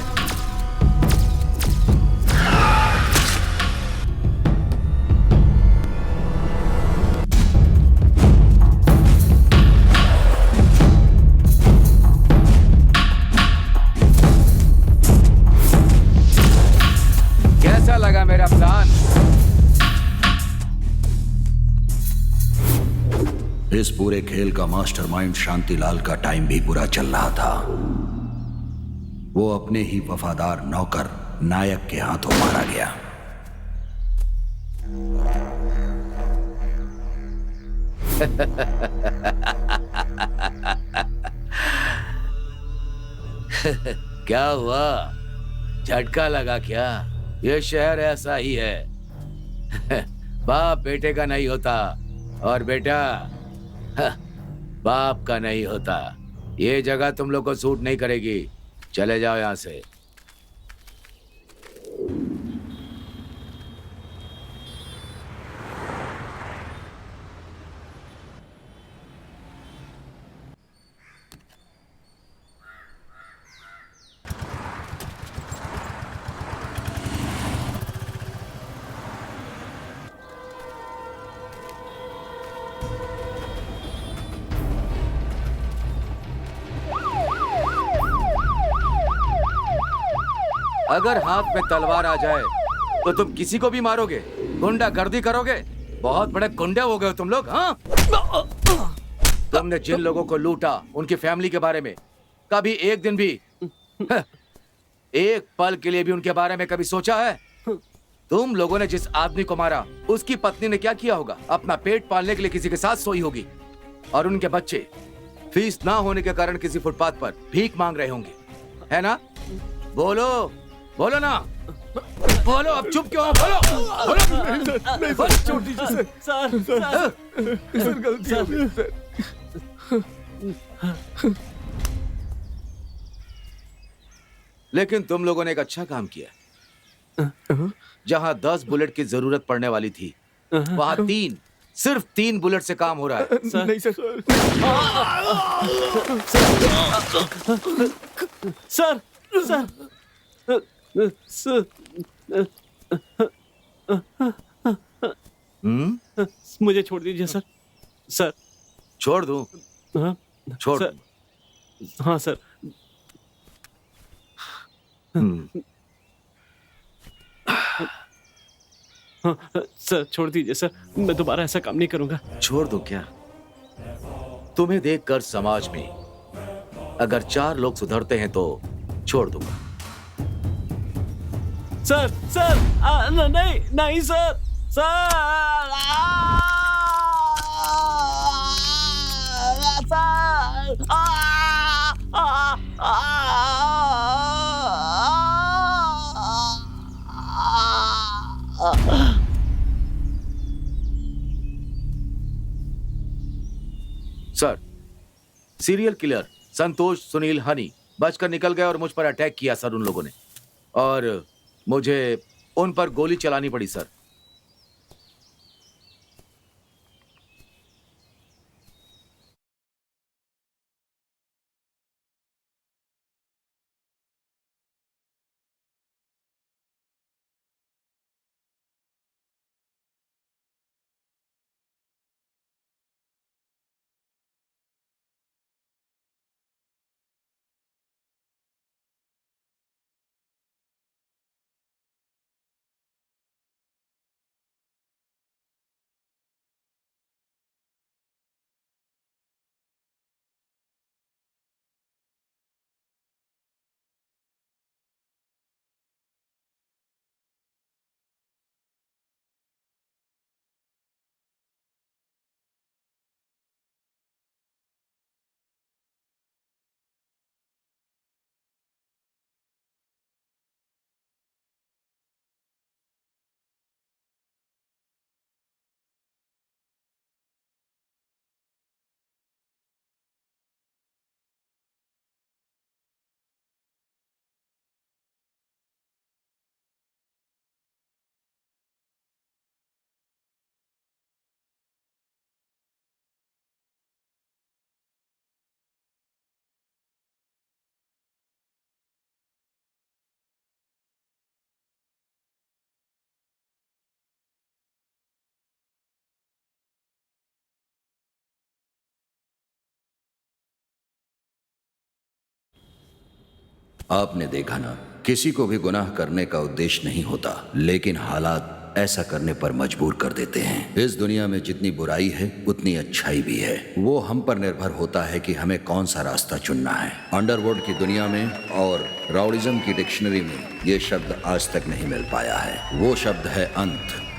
कैसा लगा मेरा प्लान? इस पूरे खेल का मास्टरमाइंड शांतिलाल का टाइम भी पूरा चल रहा था। वो अपने ही वफादार नौकर नायक के हाथों मारा गया। क्या हुआ? झटका लगा क्या? ये शहर ऐसा ही है। बाप बेटे का नहीं होता और बेटा बाप का नहीं होता। ये जगह तुम लोग को सूट नहीं करेगी, चले जाओ यहां से। अगर हाथ में तलवार आ जाए तो तुम किसी को भी मारोगे, गुंडागर्दी करोगे। बहुत बड़े गुंडे हो गए तुम लोग। हाँ, तुमने जिन लोगों को लूटा उनकी फैमिली के बारे में कभी एक दिन भी, एक पल के लिए भी उनके बारे में कभी सोचा है? तुम लोगों ने जिस आदमी को मारा उसकी पत्नी ने क्या किया होगा? अपना पेट पालने के लिए किसी के साथ सोई होगी और उनके बच्चे फीस ना होने के कारण किसी फुटपाथ पर भीख मांग रहे होंगे, है ना? बोलो बोलो ना, बोलो। अब चुप क्यों हो? बोलो बोलो। छोटी सी सर गलती हो गई सर। लेकिन तुम लोगों ने एक अच्छा काम किया। जहां 10 बुलेट की जरूरत पड़ने वाली थी वहां 3, सिर्फ 3 बुलेट से काम हो रहा है। सर। नहीं सर। सर सर मुझे छोड़ दीजिए सर। सर छोड़ दूं? हाँ छोड़ सर। हाँ सर। हाँ सर छोड़ दीजिए सर, मैं दोबारा ऐसा काम नहीं करूंगा। छोड़ दो क्या? तुम्हें देखकर समाज में अगर 4 लोग सुधरते हैं तो छोड़ दूंगा। सर सर नहीं नहीं sir. Sir sir, serial killer Santosh Sunil Honey बचकर निकल गए और मुझ पर अटैक किया सर उन लोगों ने, और मुझे उन पर गोली चलानी पड़ी सर। आपने देखा ना, किसी को भी गुनाह करने का उद्देश्य नहीं होता, लेकिन हालात ऐसा करने पर मजबूर कर देते हैं। इस दुनिया में जितनी बुराई है उतनी अच्छाई भी है। वो हम पर निर्भर होता है कि हमें कौन सा रास्ता चुनना है। अंडरवर्ल्ड की दुनिया में और राउडिज्म की डिक्शनरी में ये शब्द आज तक नहीं मिल पाया है। वो शब्द है अंत।